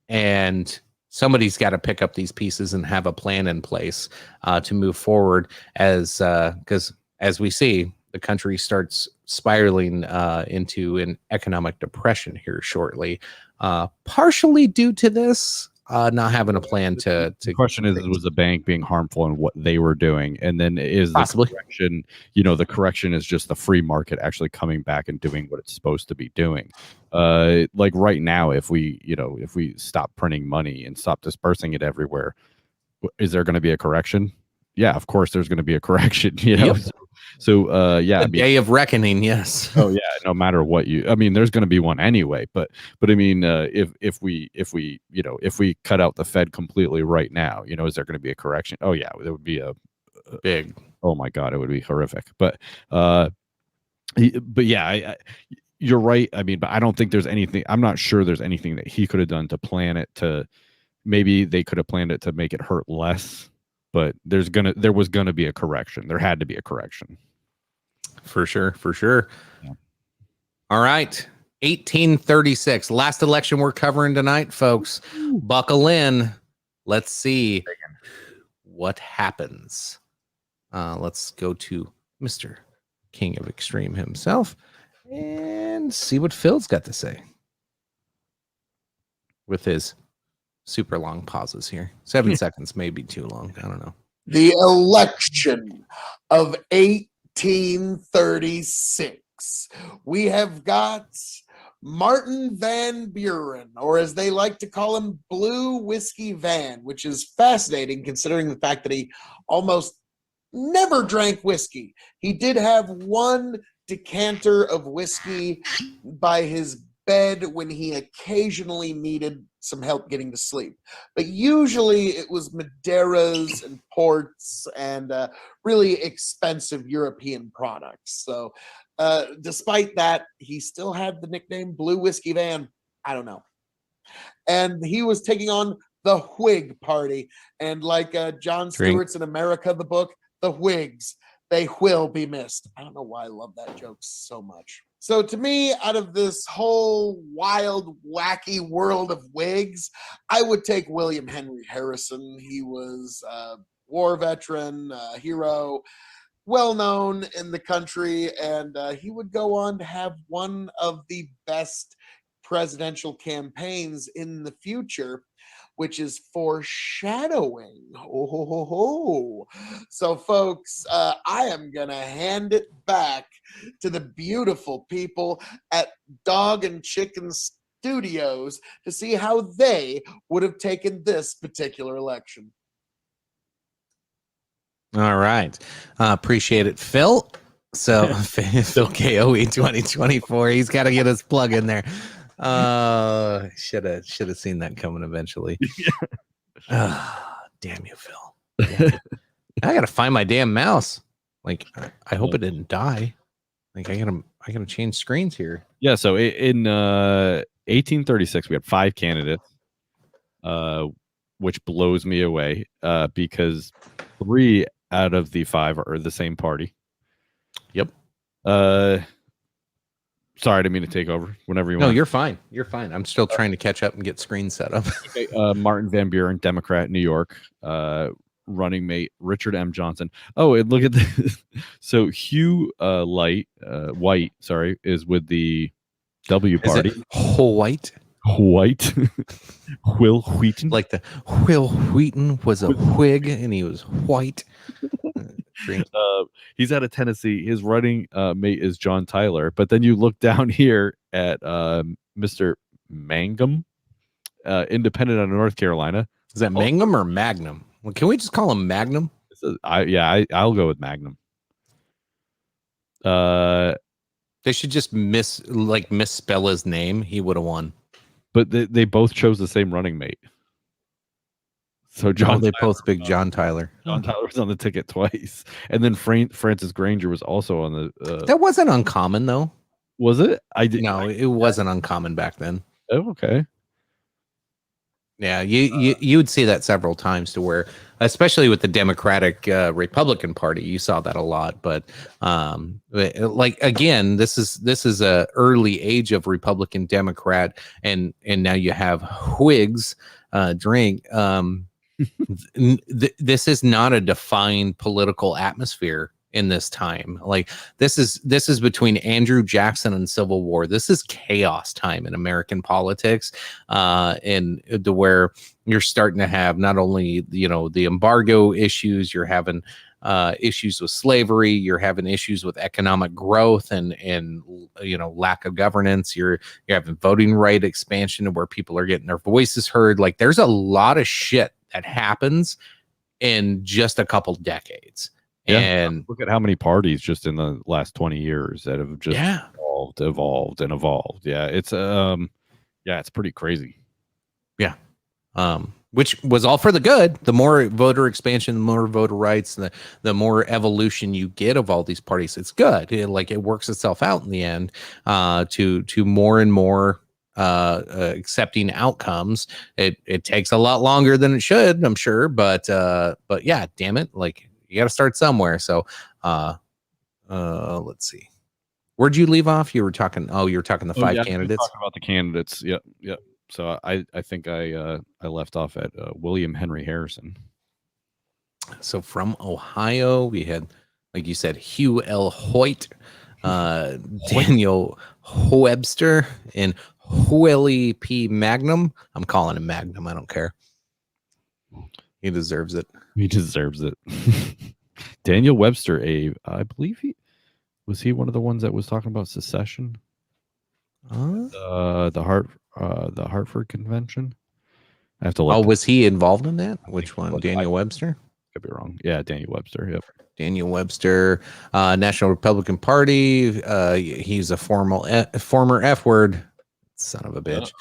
And somebody's got to pick up these pieces and have a plan in place to move forward, because as we see, the country starts spiraling into an economic depression here shortly, partially due to this not having a plan to. The question is, was the bank being harmful in what they were doing? And then is the Possibly. correction, the correction is just the free market actually coming back and doing what it's supposed to be doing. Like right now, if we stop printing money and stop dispersing it everywhere, is there going to be a correction? Yeah, of course there's going to be a correction, Yep. So yeah, Day of reckoning, yes. oh yeah, no matter what there's going to be one anyway, but I mean, if we cut out the Fed completely right now, is there going to be a correction? Oh yeah, there would be a Big. Oh my God, it would be horrific. But yeah, you're right. I mean, but I don't think there's anything. I'm not sure there's anything that he could have done to plan it to. Maybe they could have planned it to make it hurt less. But there was gonna be a correction. There had to be a correction. For sure. Yeah. All right. 1836. Last election we're covering tonight, folks. Buckle in. Let's see what happens. Let's go to Mr. King of Extreme himself and see what Phil's got to say with his super long pauses here. 7 seconds may be too long. I don't know. The election of 1836. We have got Martin Van Buren, or as they like to call him, Blue Whiskey Van, which is fascinating considering the fact that he almost never drank whiskey. He did have one decanter of whiskey by his bed when he occasionally needed some help getting to sleep, but usually it was Madeiras and ports and really expensive European products. So despite that, he still had the nickname Blue Whiskey Van. I don't know. And he was taking on the Whig Party, and like John Stewart's in America, the book, the Whigs, they will be missed. I don't know why I love that joke so much. So to me, out of this whole wild, wacky world of Whigs, I would take William Henry Harrison. He was a war veteran, a hero, well-known in the country, and he would go on to have one of the best presidential campaigns in the future, which is foreshadowing. So, folks, I am going to hand it back to the beautiful people at Dog and Chicken Studios to see how they would have taken this particular election. All right. Appreciate it, Phil. So, Phil KOE 2024. He's got to get his plug in there. Should have seen that coming eventually. Damn you, Phil. I gotta find my damn mouse. Like, I hope it didn't die. Like, I gotta change screens here. Yeah. So in 1836, we had 5 candidates, which blows me away because 3 out of the 5 are the same party. Yep. Sorry, I didn't mean to take over. Whenever you No, want. you're fine. You're fine. I'm still trying to catch up and get screens set up. Okay, Martin Van Buren, Democrat, New York. Running mate Richard M. Johnson. Oh, and look at this. So Hugh White, is with the W Party. White. Will Wheaton. Like the Will Wheaton was a Whig and he was white. He's out of Tennessee. His running mate is John Tyler. But then you look down here at Mr. Mangum. independent of North Carolina. Is that Mangum or Magnum? Well, can we just call him Magnum? I'll go with Magnum. They should just misspell his name. He would have won. But they both chose the same running mate. So they both picked John Tyler. John Tyler was on the ticket twice, and then Francis Granger was also on the. That wasn't uncommon, though. Was it? It wasn't uncommon back then. Oh, okay. Yeah, you would see that several times, to where, especially with the Democratic Republican Party, you saw that a lot. But again, this is a early age of Republican Democrat, and now you have Whigs drink. This is not a defined political atmosphere in this time. Like this is between Andrew Jackson and Civil War. This is chaos time in American politics, and to where you're starting to have not only the embargo issues, you're having issues with slavery, you're having issues with economic growth and lack of governance. You're having voting right expansion to where people are getting their voices heard. Like there's a lot of shit that happens in just a couple decades. Yeah. And look at how many parties just in the last 20 years that have just evolved. Yeah, it's pretty crazy. Yeah. Which was all for the good. The more voter expansion, the more voter rights, the more evolution you get of all these parties, it's good. It works itself out in the end to more and more accepting outcomes. It takes a lot longer than it should, I'm sure, but yeah, damn it, like you got to start somewhere. So let's see, where'd you leave off? You were talking the five candidates. Talking about the candidates. Yep. So I think I left off at William Henry Harrison. So from Ohio, we had, like you said, Hugh L. Hoyt, Daniel Webster, and Willie P. Magnum. I'm calling him Magnum. I don't care. He deserves it. Daniel Webster, I believe he was one of the ones that was talking about secession. The Hartford Convention. I have to look. Oh, was he involved in that? Which one? Daniel Webster? Could be wrong. Yeah, Daniel Webster. Yep. Daniel Webster, National Republican Party. He's a former F word. Son of a bitch.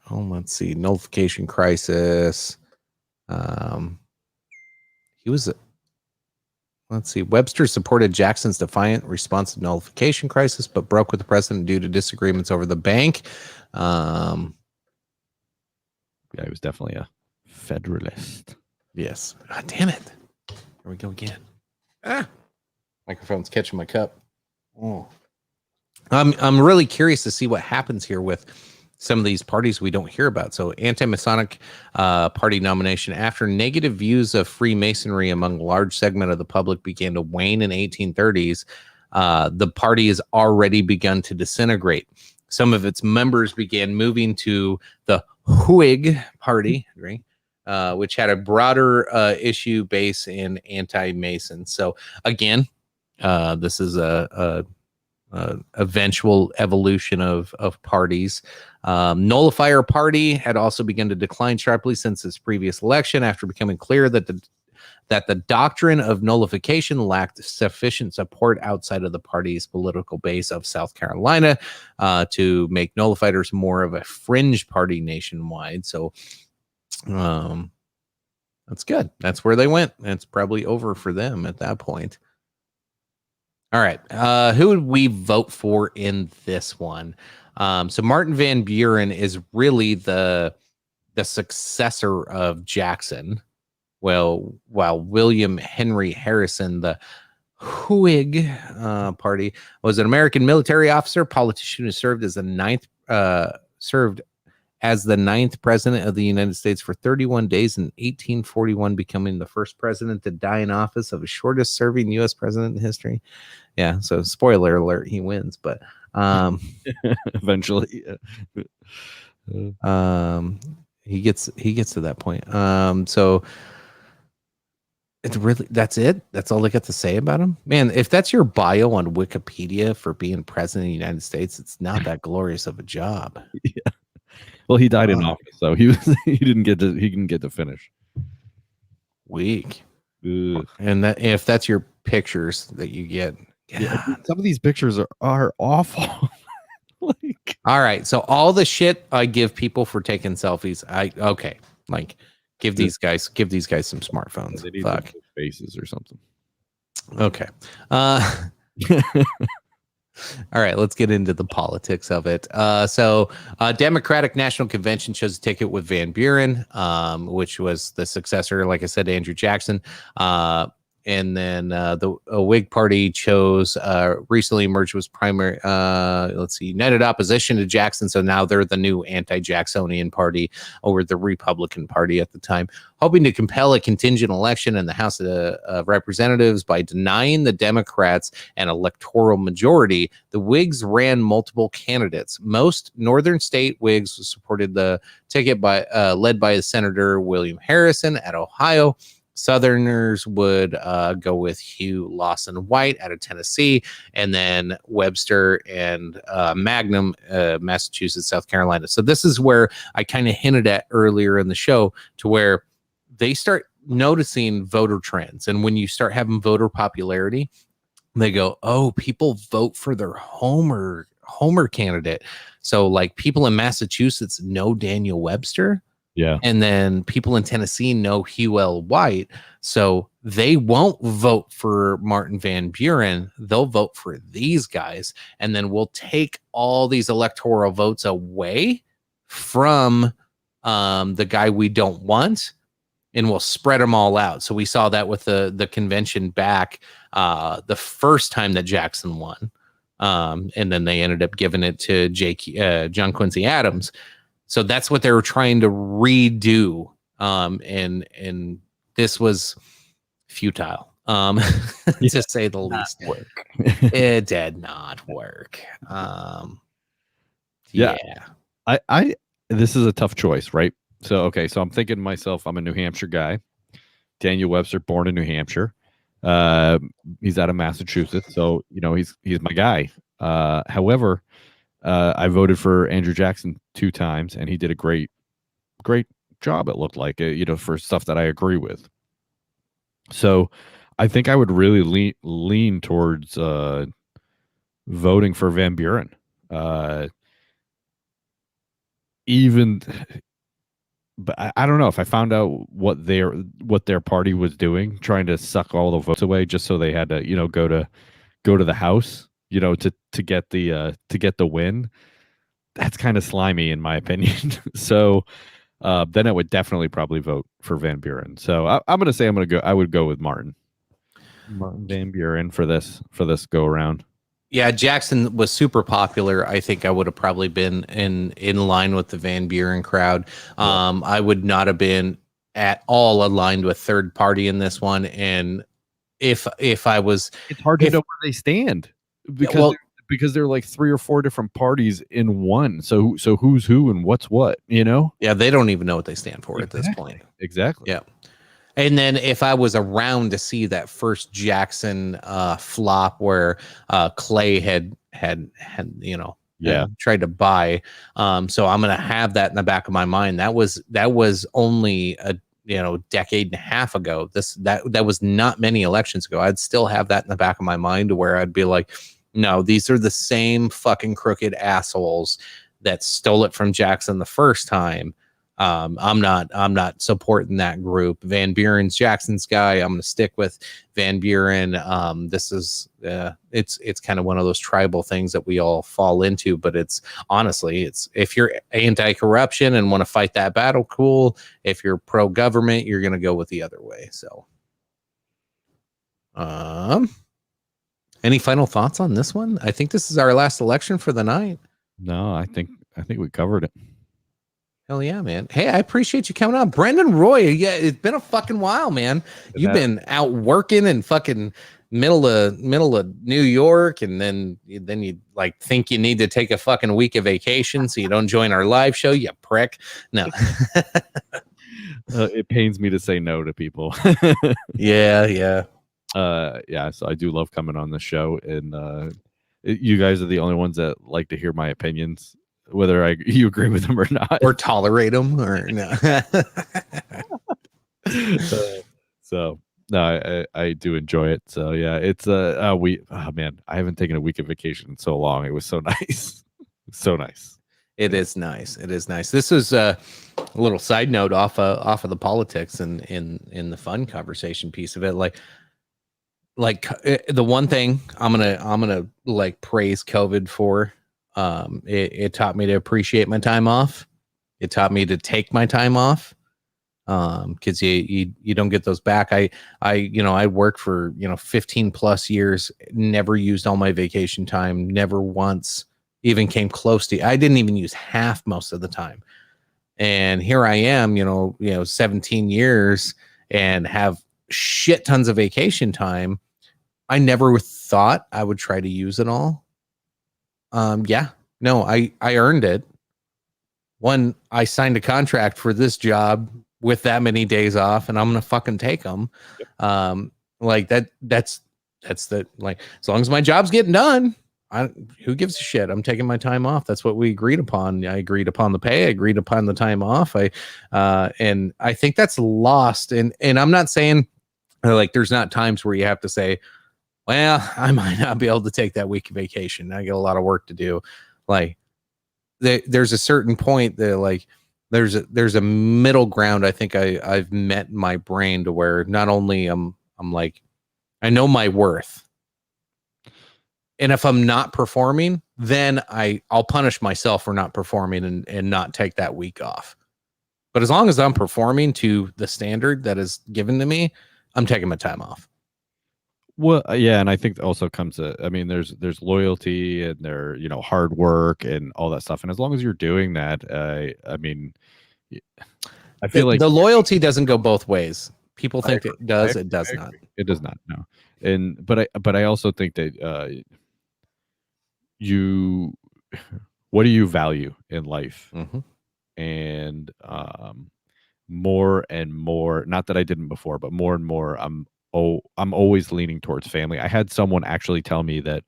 Let's see. Nullification crisis. Let's see. Webster supported Jackson's defiant response to the nullification crisis, but broke with the president due to disagreements over the bank. Yeah, he was definitely a Federalist. Yes. God damn it. Here we go again. Microphone's catching my cup. Oh. I'm really curious to see what happens here with some of these parties we don't hear about. So anti-Masonic party nomination. After negative views of Freemasonry among a large segment of the public began to wane in 1830s, the party has already begun to disintegrate. Some of its members began moving to the Whig Party, which had a broader issue base in anti-Mason. So again, this is a eventual evolution of parties. Nullifier Party had also begun to decline sharply since its previous election after becoming clear that the doctrine of nullification lacked sufficient support outside of the party's political base of South Carolina to make nullifiers more of a fringe party nationwide. So that's good. That's where they went. It's probably over for them at that point. All right. Who would we vote for in this one? So Martin Van Buren is really the successor of Jackson. Well, while William Henry Harrison, the Whig Party, was an American military officer, politician who served as the ninth president of the United States for 31 days in 1841, becoming the first president to die in office of the shortest serving U.S. president in history. Yeah, so spoiler alert, he wins, but eventually he gets to that point. So it's really, that's it. That's all they got to say about him, man. If that's your bio on Wikipedia for being president of the United States, it's not that glorious of a job. Yeah. Well, he died in office, so he was he didn't get to finish. Weak. Ugh. And that if that's your pictures that you get. Yeah, some of these pictures are awful. Like, All right. So all the shit I give people for taking selfies, like give these guys some smartphones. they need Fuck. some faces or something. Okay. All right, let's get into the politics of it. So Democratic National Convention chose a ticket with Van Buren, which was the successor, like I said, to Andrew Jackson. And then the Whig Party chose recently emerged was primary, United Opposition to Jackson. So now they're the new anti-Jacksonian party over the Republican Party at the time, hoping to compel a contingent election in the House of Representatives by denying the Democrats an electoral majority. The Whigs ran multiple candidates. Most northern state Whigs supported the ticket led by Senator William Harrison at Ohio. Southerners would go with Hugh Lawson White out of Tennessee, and then Webster and Magnum, Massachusetts, South Carolina. So this is where I kind of hinted at earlier in the show, to where they start noticing voter trends. And when you start having voter popularity, they go, oh, people vote for their Homer candidate. So like people in Massachusetts know Daniel Webster. Yeah. And then people in Tennessee know Hugh L. White. So they won't vote for Martin Van Buren. They'll vote for these guys. And then we'll take all these electoral votes away from the guy we don't want, and we'll spread them all out. So we saw that with the convention back the first time that Jackson won. And then they ended up giving it to John Quincy Adams. So that's what they were trying to redo. And this was futile, to say the least. It did not work. Yeah. I this is a tough choice, right? So I'm thinking to myself, I'm a New Hampshire guy. Daniel Webster, born in New Hampshire. He's out of Massachusetts, so he's my guy. However, I voted for Andrew Jackson 2 times, and he did a great job. It looked like, for stuff that I agree with. So I think I would really lean towards voting for Van Buren. But I don't know if I found out what their party was doing, trying to suck all the votes away just so they had to, go to the House, to get the win. That's kind of slimy in my opinion. So then I would definitely probably vote for Van Buren. So I'm going to say I would go with Martin Van Buren for this go around. Yeah, Jackson was super popular. I think I would have probably been in line with the Van Buren crowd. I would not have been at all aligned with third party in this one. And if I was, it's hard to know where they stand because they're like 3 or 4 different parties in one. So who's who and what's what, Yeah, they don't even know what they stand for at this point. Exactly. Yeah. And then if I was around to see that first Jackson flop where Clay had tried to buy, so I'm gonna have that in the back of my mind. That was only a decade and a half ago. That was not many elections ago. I'd still have that in the back of my mind, where I'd be like, no, these are the same fucking crooked assholes that stole it from Jackson the first time. I'm not supporting that group. Van Buren's Jackson's guy. I'm going to stick with Van Buren. This is it's kind of one of those tribal things that we all fall into, but it's if you're anti-corruption and want to fight that battle, cool. If you're pro-government, you're going to go with the other way. So, any final thoughts on this one? I think this is our last election for the night. No, I think we covered it. Hell yeah, man. Hey, I appreciate you coming on. Brendan Roy, yeah, it's been a fucking while, man. You've been out working in fucking middle of New York, and then you like think you need to take a fucking week of vacation so you don't join our live show, you prick. No. It pains me to say no to people. Yeah. So I do love coming on the show, and you guys are the only ones that like to hear my opinions. you agree with them or not. Or tolerate them or no. So no, I do enjoy it. So yeah, it's man, I haven't taken a week of vacation in so long. It was so nice. So nice. It is nice. It is nice. This is a little side note off of the politics and in the fun conversation piece of it. Like the one thing I'm gonna like praise COVID for. It taught me to appreciate my time off. It taught me to take my time off. Because you don't get those back. I worked for 15 plus years, never used all my vacation time, never once even came close to. I didn't even use half most of the time. And here I am, 17 years and have shit tons of vacation time. I never thought I would try to use it all. I earned it. One, I signed a contract for this job with that many days off, and I'm gonna fucking take them. Like that's the, like, as long as my job's getting done, who gives a shit? I'm taking my time off. That's what we agreed upon. I agreed upon the pay. I agreed upon the time off. And I think that's lost. And I'm not saying like there's not times where you have to say, well, I might not be able to take that week of vacation. I got a lot of work to do. Like there's a certain point that like there's a middle ground. I think I've met my brain to where not only I'm like, I know my worth. And if I'm not performing, then I'll punish myself for not performing and not take that week off. But as long as I'm performing to the standard that is given to me, I'm taking my time off. Well, yeah, and I think also comes I mean, there's loyalty and hard work and all that stuff. And as long as you're doing that, I mean, I feel like the loyalty doesn't go both ways. People think it does. It does not. It does not. No. But I also think that what do you value in life? Mm-hmm. And more and more, not that I didn't before, but more and more, I'm always leaning towards family. I had someone actually tell me that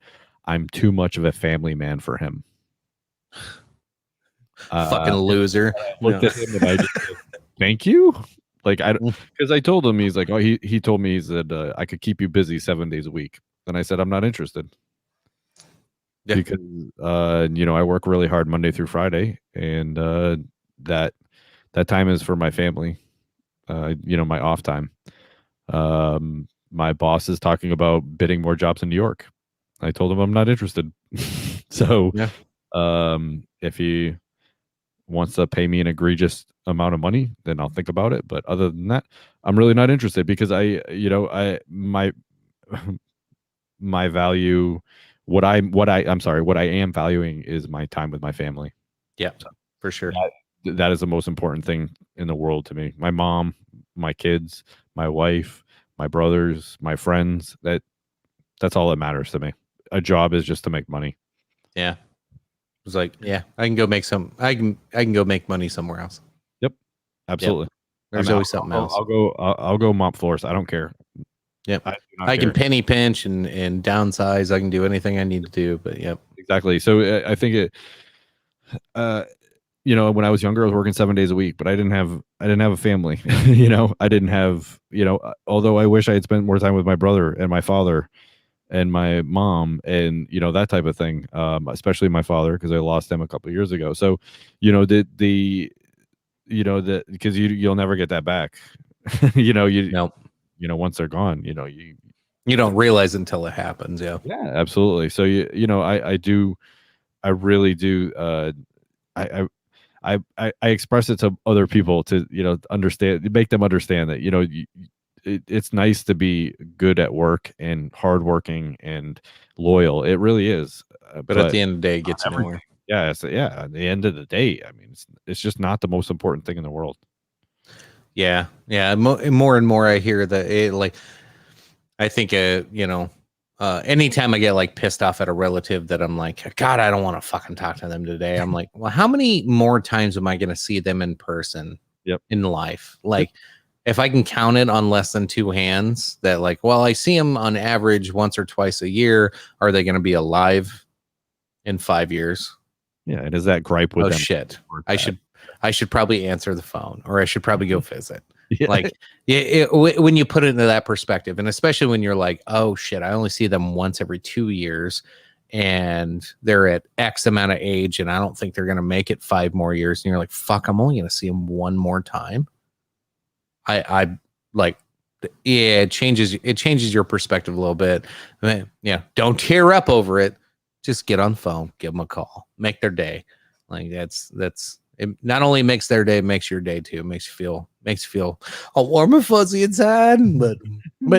I'm too much of a family man for him. Fucking loser. I looked at him and I just said, thank you. Like, because I told him, he's like, oh, he told me, he said, I could keep you busy 7 days a week. And I said, I'm not interested. Yeah. Because, I work really hard Monday through Friday, and that time is for my family, my off time. My boss is talking about bidding more jobs in New York. I told him I'm not interested. So, yeah. If he wants to pay me an egregious amount of money, then I'll think about it. But other than that, I'm really not interested, because my value, what I am valuing is my time with my family. Yeah, so, for sure. That is the most important thing in the world to me. My mom, my kids, my wife, my brothers, my friends, that's all that matters to me. A job is just to make money. Yeah. It's like, yeah, I can go make money somewhere else. Yep. Absolutely. Yep. There's always something else. I'll go mop floors. I don't care. Yep. I can penny pinch and downsize. I can do anything I need to do, but yep. Exactly. So I think it, when I was younger, I was working 7 days a week, but I didn't have a family. I didn't have, although I wish I had spent more time with my brother and my father and my mom and, that type of thing. Especially my father, because I lost him a couple of years ago. So, because you'll never get that back. Once they're gone, you don't realize until it happens. Yeah. Yeah, absolutely. So, I really do. I express it to other people to, understand, make them understand that, it's nice to be good at work and hardworking and loyal. It really is. But at the end of the day, it gets nowhere. Yeah. At the end of the day, I mean, it's just not the most important thing in the world. Yeah. Yeah. More and more I hear that I think, anytime I get like pissed off at a relative that I'm like, God, I don't want to fucking talk to them today. I'm like, well, how many more times am I going to see them in person? Yep. In life? Like, if I can count it on less than two hands, that like, well, I see them on average once or twice a year. Are they going to be alive in 5 years? Yeah, and is that gripe with Oh them? shit! worth I that? should probably answer the phone, or I should probably go visit. Yeah. Like, when you put it into that perspective, and especially when you're like, oh shit, I only see them once every 2 years, and they're at X amount of age, and I don't think they're gonna make it 5 more years, and you're like, fuck, I'm only gonna see them one more time. I like, yeah, it changes your perspective a little bit. Yeah, don't tear up over it. Just get on the phone, give them a call, make their day. Like that's it. Not only makes their day, it makes your day too. It makes you feel all warm and fuzzy inside. But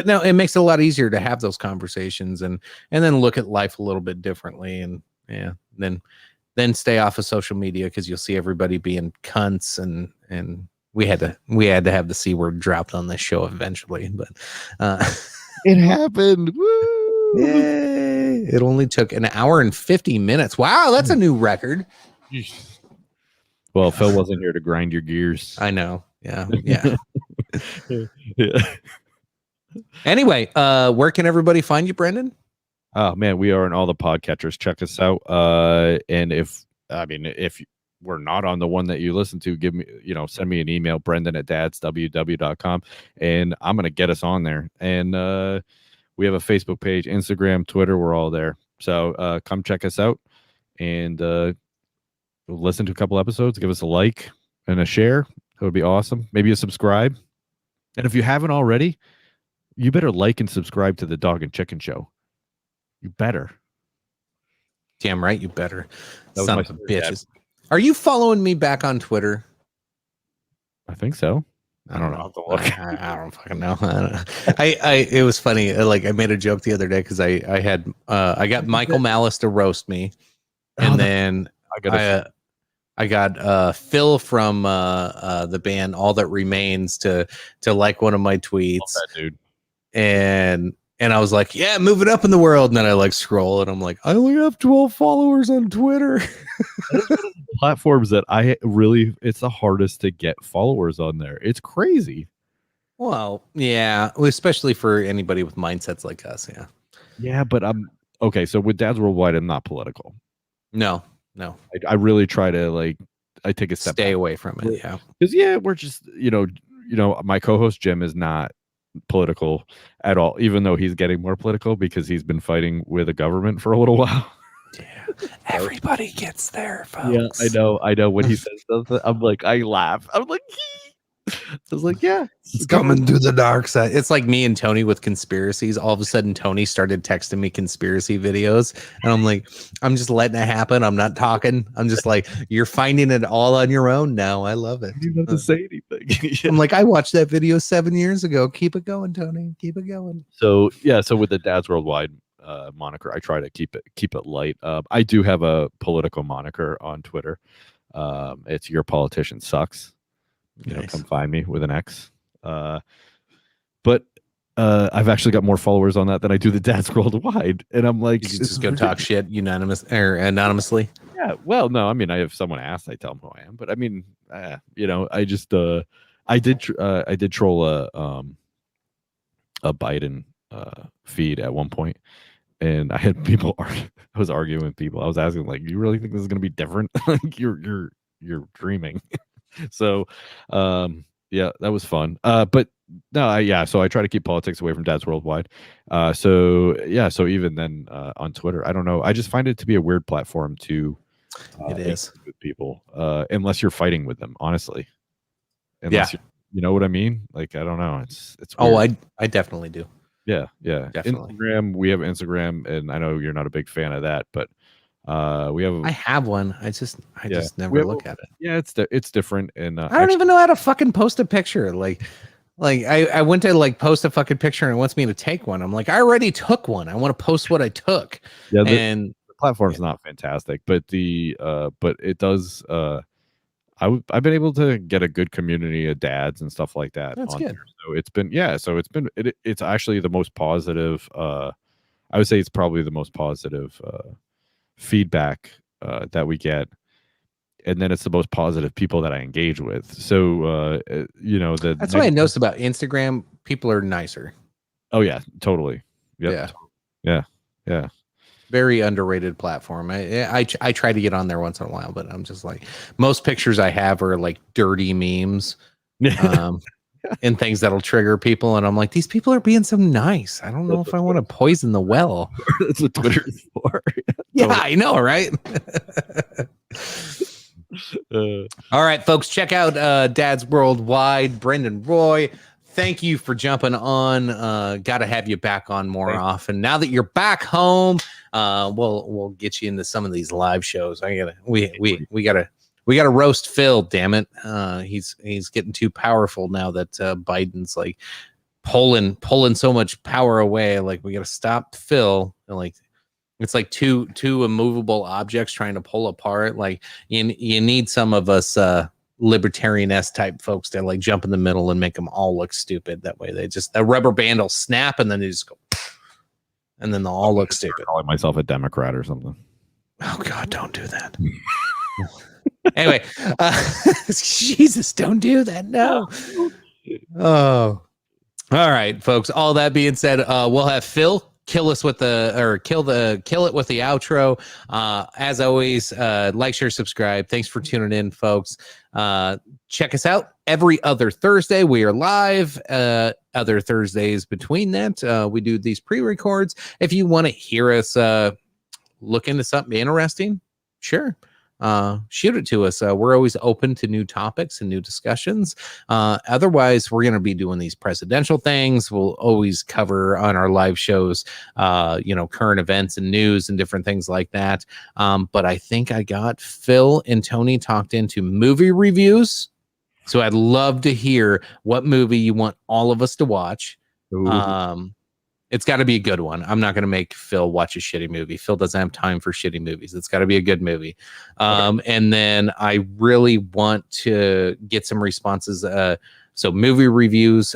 no, it makes it a lot easier to have those conversations and then look at life a little bit differently. And yeah, then stay off of social media because you'll see everybody being cunts and we had to have the C word dropped on this show eventually, but It happened. Woo! yay. It only took an hour and 50 minutes. Wow, that's a new record. Well, Phil wasn't here to grind your gears. I know. Yeah. Yeah. Anyway, where can everybody find you, Brendan? Oh man, we are in all the podcatchers. Check us out. And if we're not on the one that you listen to, send me an email, brendan@dadsww.com, and I'm gonna get us on there. And we have a Facebook page, Instagram, Twitter, we're all there. So come check us out and listen to a couple episodes, give us a like and a share. That would be awesome. Maybe a subscribe. And if you haven't already, you better like and subscribe to the Dog and Chicken Show. You better. Damn right, you better. That was Son my of a third ad. bitches. Are you following me back on Twitter? I think so. I don't know. I'll have to look. I don't fucking know. It was funny. Like I made a joke the other day because I got Michael Malice to roast me, and then I got Phil from the band All That Remains to like one of my tweets. Love that dude. And I was like, yeah, moving up in the world. And then I like scroll and I'm like, I only have 12 followers on Twitter. Platforms that it's the hardest to get followers on there. It's crazy. Well, yeah, especially for anybody with mindsets like us. Yeah. Yeah, but I'm okay. So with Dads Worldwide, I'm not political. No. I really try to I take a step Stay back. away from it. Yeah. Because we're just my co-host Jim is not political at all, even though he's getting more political because he's been fighting with the government for a little while. Yeah. Everybody gets there, folks. Yeah, I know when he says something, I'm like, I laugh. I'm like, I was like, yeah, It's coming through the dark side. It's like me and Tony with conspiracies. All of a sudden, Tony started texting me conspiracy videos. And I'm like, I'm just letting it happen. I'm not talking. I'm just like, you're finding it all on your own now. I love it. You don't have to say anything. Yeah. I'm like, I watched that video 7 years ago. Keep it going, Tony. Keep it going. So with the Dads Worldwide moniker, I try to keep it light. I do have a political moniker on Twitter. It's Your Politician Sucks. Nice. Come find me with an X. But I've actually got more followers on that than I do the Dads Worldwide, and I'm like, You just go talk shit anonymously. Yeah, well, no, I mean, I have someone asked, I tell them who I am, but I mean, I just I did troll a Biden feed at one point, and I had people I was arguing with people. I was asking like, you really think this is going to be different? Like you're dreaming. So yeah, that was fun. But no, so I try to keep politics away from Dads Worldwide. So even then on Twitter, I don't know. I just find it to be a weird platform to It is. with people, unless you're fighting with them, honestly. Yeah. You know what I mean? Like, I don't know. It's weird. Oh, I definitely do. Yeah. Definitely. Instagram, we have Instagram, and I know you're not a big fan of that, but we have. I have one. I just never look at it. Yeah, it's different, and I don't even know how to fucking post a picture. Like I went to like post a fucking picture and it wants me to take one. I'm like, I already took one. I want to post what I took. Yeah, and the platform's not fantastic, but but it does. I've been able to get a good community of dads and stuff like that. That's good. There. So it's actually the most positive. I would say it's probably the most positive feedback that we get, and then it's the most positive people that I engage with. So that's what I noticed about Instagram. People are nicer. Oh yeah, totally. Yep. Yeah. Very underrated platform. I try to get on there once in a while, but I'm just like, most pictures I have are like dirty memes. And things that'll trigger people, and I'm like, these people are being so nice. I don't know if I want to poison the well. That's what Twitter is for. Yeah, I know, right? All right, folks, check out Dad's Worldwide. Brendan Roy, thank you for jumping on. Got to have you back on more often. Now that you're back home, we'll get you into some of these live shows. We gotta roast Phil. Damn it, he's getting too powerful now that Biden's like pulling so much power away. Like, we gotta stop Phil. And like, it's like two immovable objects trying to pull apart. Like, you need some of us libertarian-esque type folks to like jump in the middle and make them all look stupid. That way, the rubber band will snap and then they just go, and then they'll all look stupid. Calling myself a Democrat or something. Oh God, don't do that. Anyway, Jesus, don't do that. No. Oh, all right, folks. All that being said, we'll have Phil kill it with the outro. As always, like, share, subscribe. Thanks for tuning in, folks. Check us out every other Thursday. We are live. Other Thursdays between that, we do these pre-records. If you want to hear us look into something interesting, sure. Shoot it to us. We're always open to new topics and new discussions. Otherwise, we're going to be doing these presidential things. We'll always cover on our live shows, current events and news and different things like that. But I think I got Phil and Tony talked into movie reviews. So I'd love to hear what movie you want all of us to watch. It's got to be a good one. I'm not going to make Phil watch a shitty movie. Phil doesn't have time for shitty movies. It's got to be a good movie. And then I really want to get some responses. So movie reviews.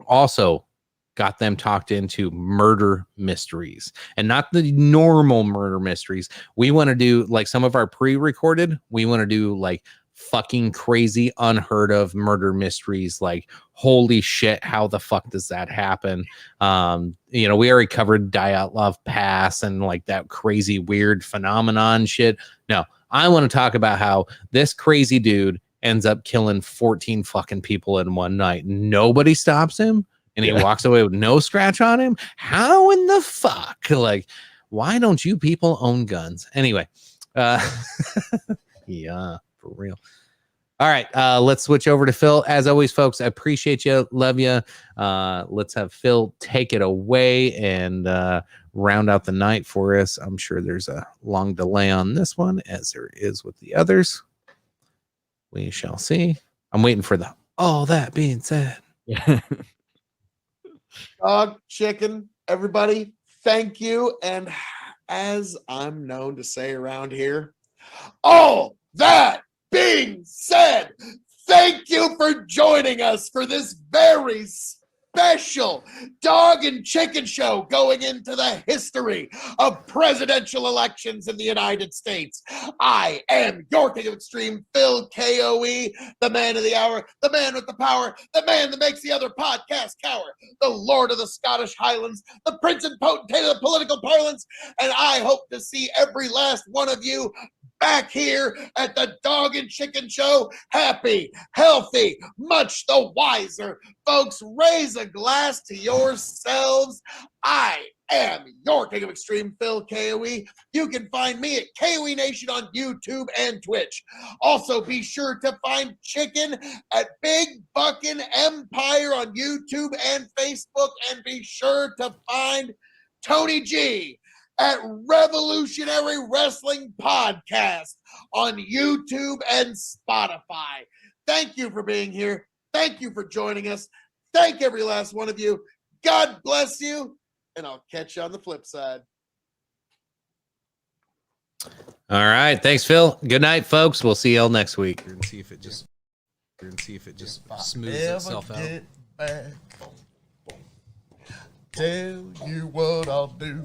Also got them talked into murder mysteries, and not the normal murder mysteries. We want to do like some of our pre-recorded. We want to do like fucking crazy, unheard of murder mysteries. Like, holy shit, how the fuck does that happen? We already covered Dyatlov Pass and like that crazy weird phenomenon shit. No, I want to talk about how this crazy dude ends up killing 14 fucking people in one night. Nobody stops him, and he walks away with no scratch on him. How in the fuck? Like, why don't you people own guns? Anyway, yeah. For real. All right, let's switch over to Phil. As always, folks, I appreciate you. Love you. Let's have Phil take it away and round out the night for us. I'm sure there's a long delay on this one, as there is with the others. We shall see. I'm waiting for the all that being said. Dog, chicken, everybody, thank you. And as I'm known to say around here, all that being said, thank you for joining us for this very special dog and chicken show going into the history of presidential elections in the United States. I am your king of extreme, Phil KOE, the man of the hour, the man with the power, the man that makes the other podcast cower, the Lord of the Scottish Highlands, the prince and potentate of the political parlance, and I hope to see every last one of you back here at the Dog and Chicken Show, happy, healthy, much the wiser. Folks, raise a glass to yourselves. I am your king of extreme, Phil KOE. You can find me at KOE Nation on YouTube and Twitch. Also, be sure to find Chicken at Big Buckin' Empire on YouTube and Facebook, and be sure to find Tony G at Revolutionary Wrestling Podcast on YouTube and Spotify. Thank you for being here. Thank you for joining us. Thank every last one of you. God bless you, and I'll catch you on the flip side. All right. Thanks, Phil. Good night, folks. We'll see y'all next week. And see if it just smooths itself out. Back, tell you what I'll do.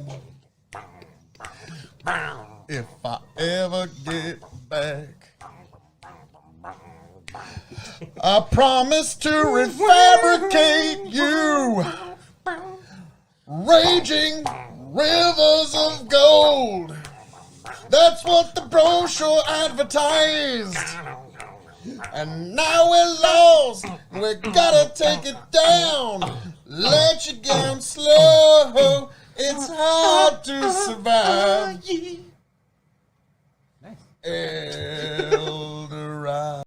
If I ever get back, I promise to refabricate you. Raging rivers of gold. That's what the brochure advertised. And now we're lost. We gotta take it down. Let you down slow. It's hard to survive.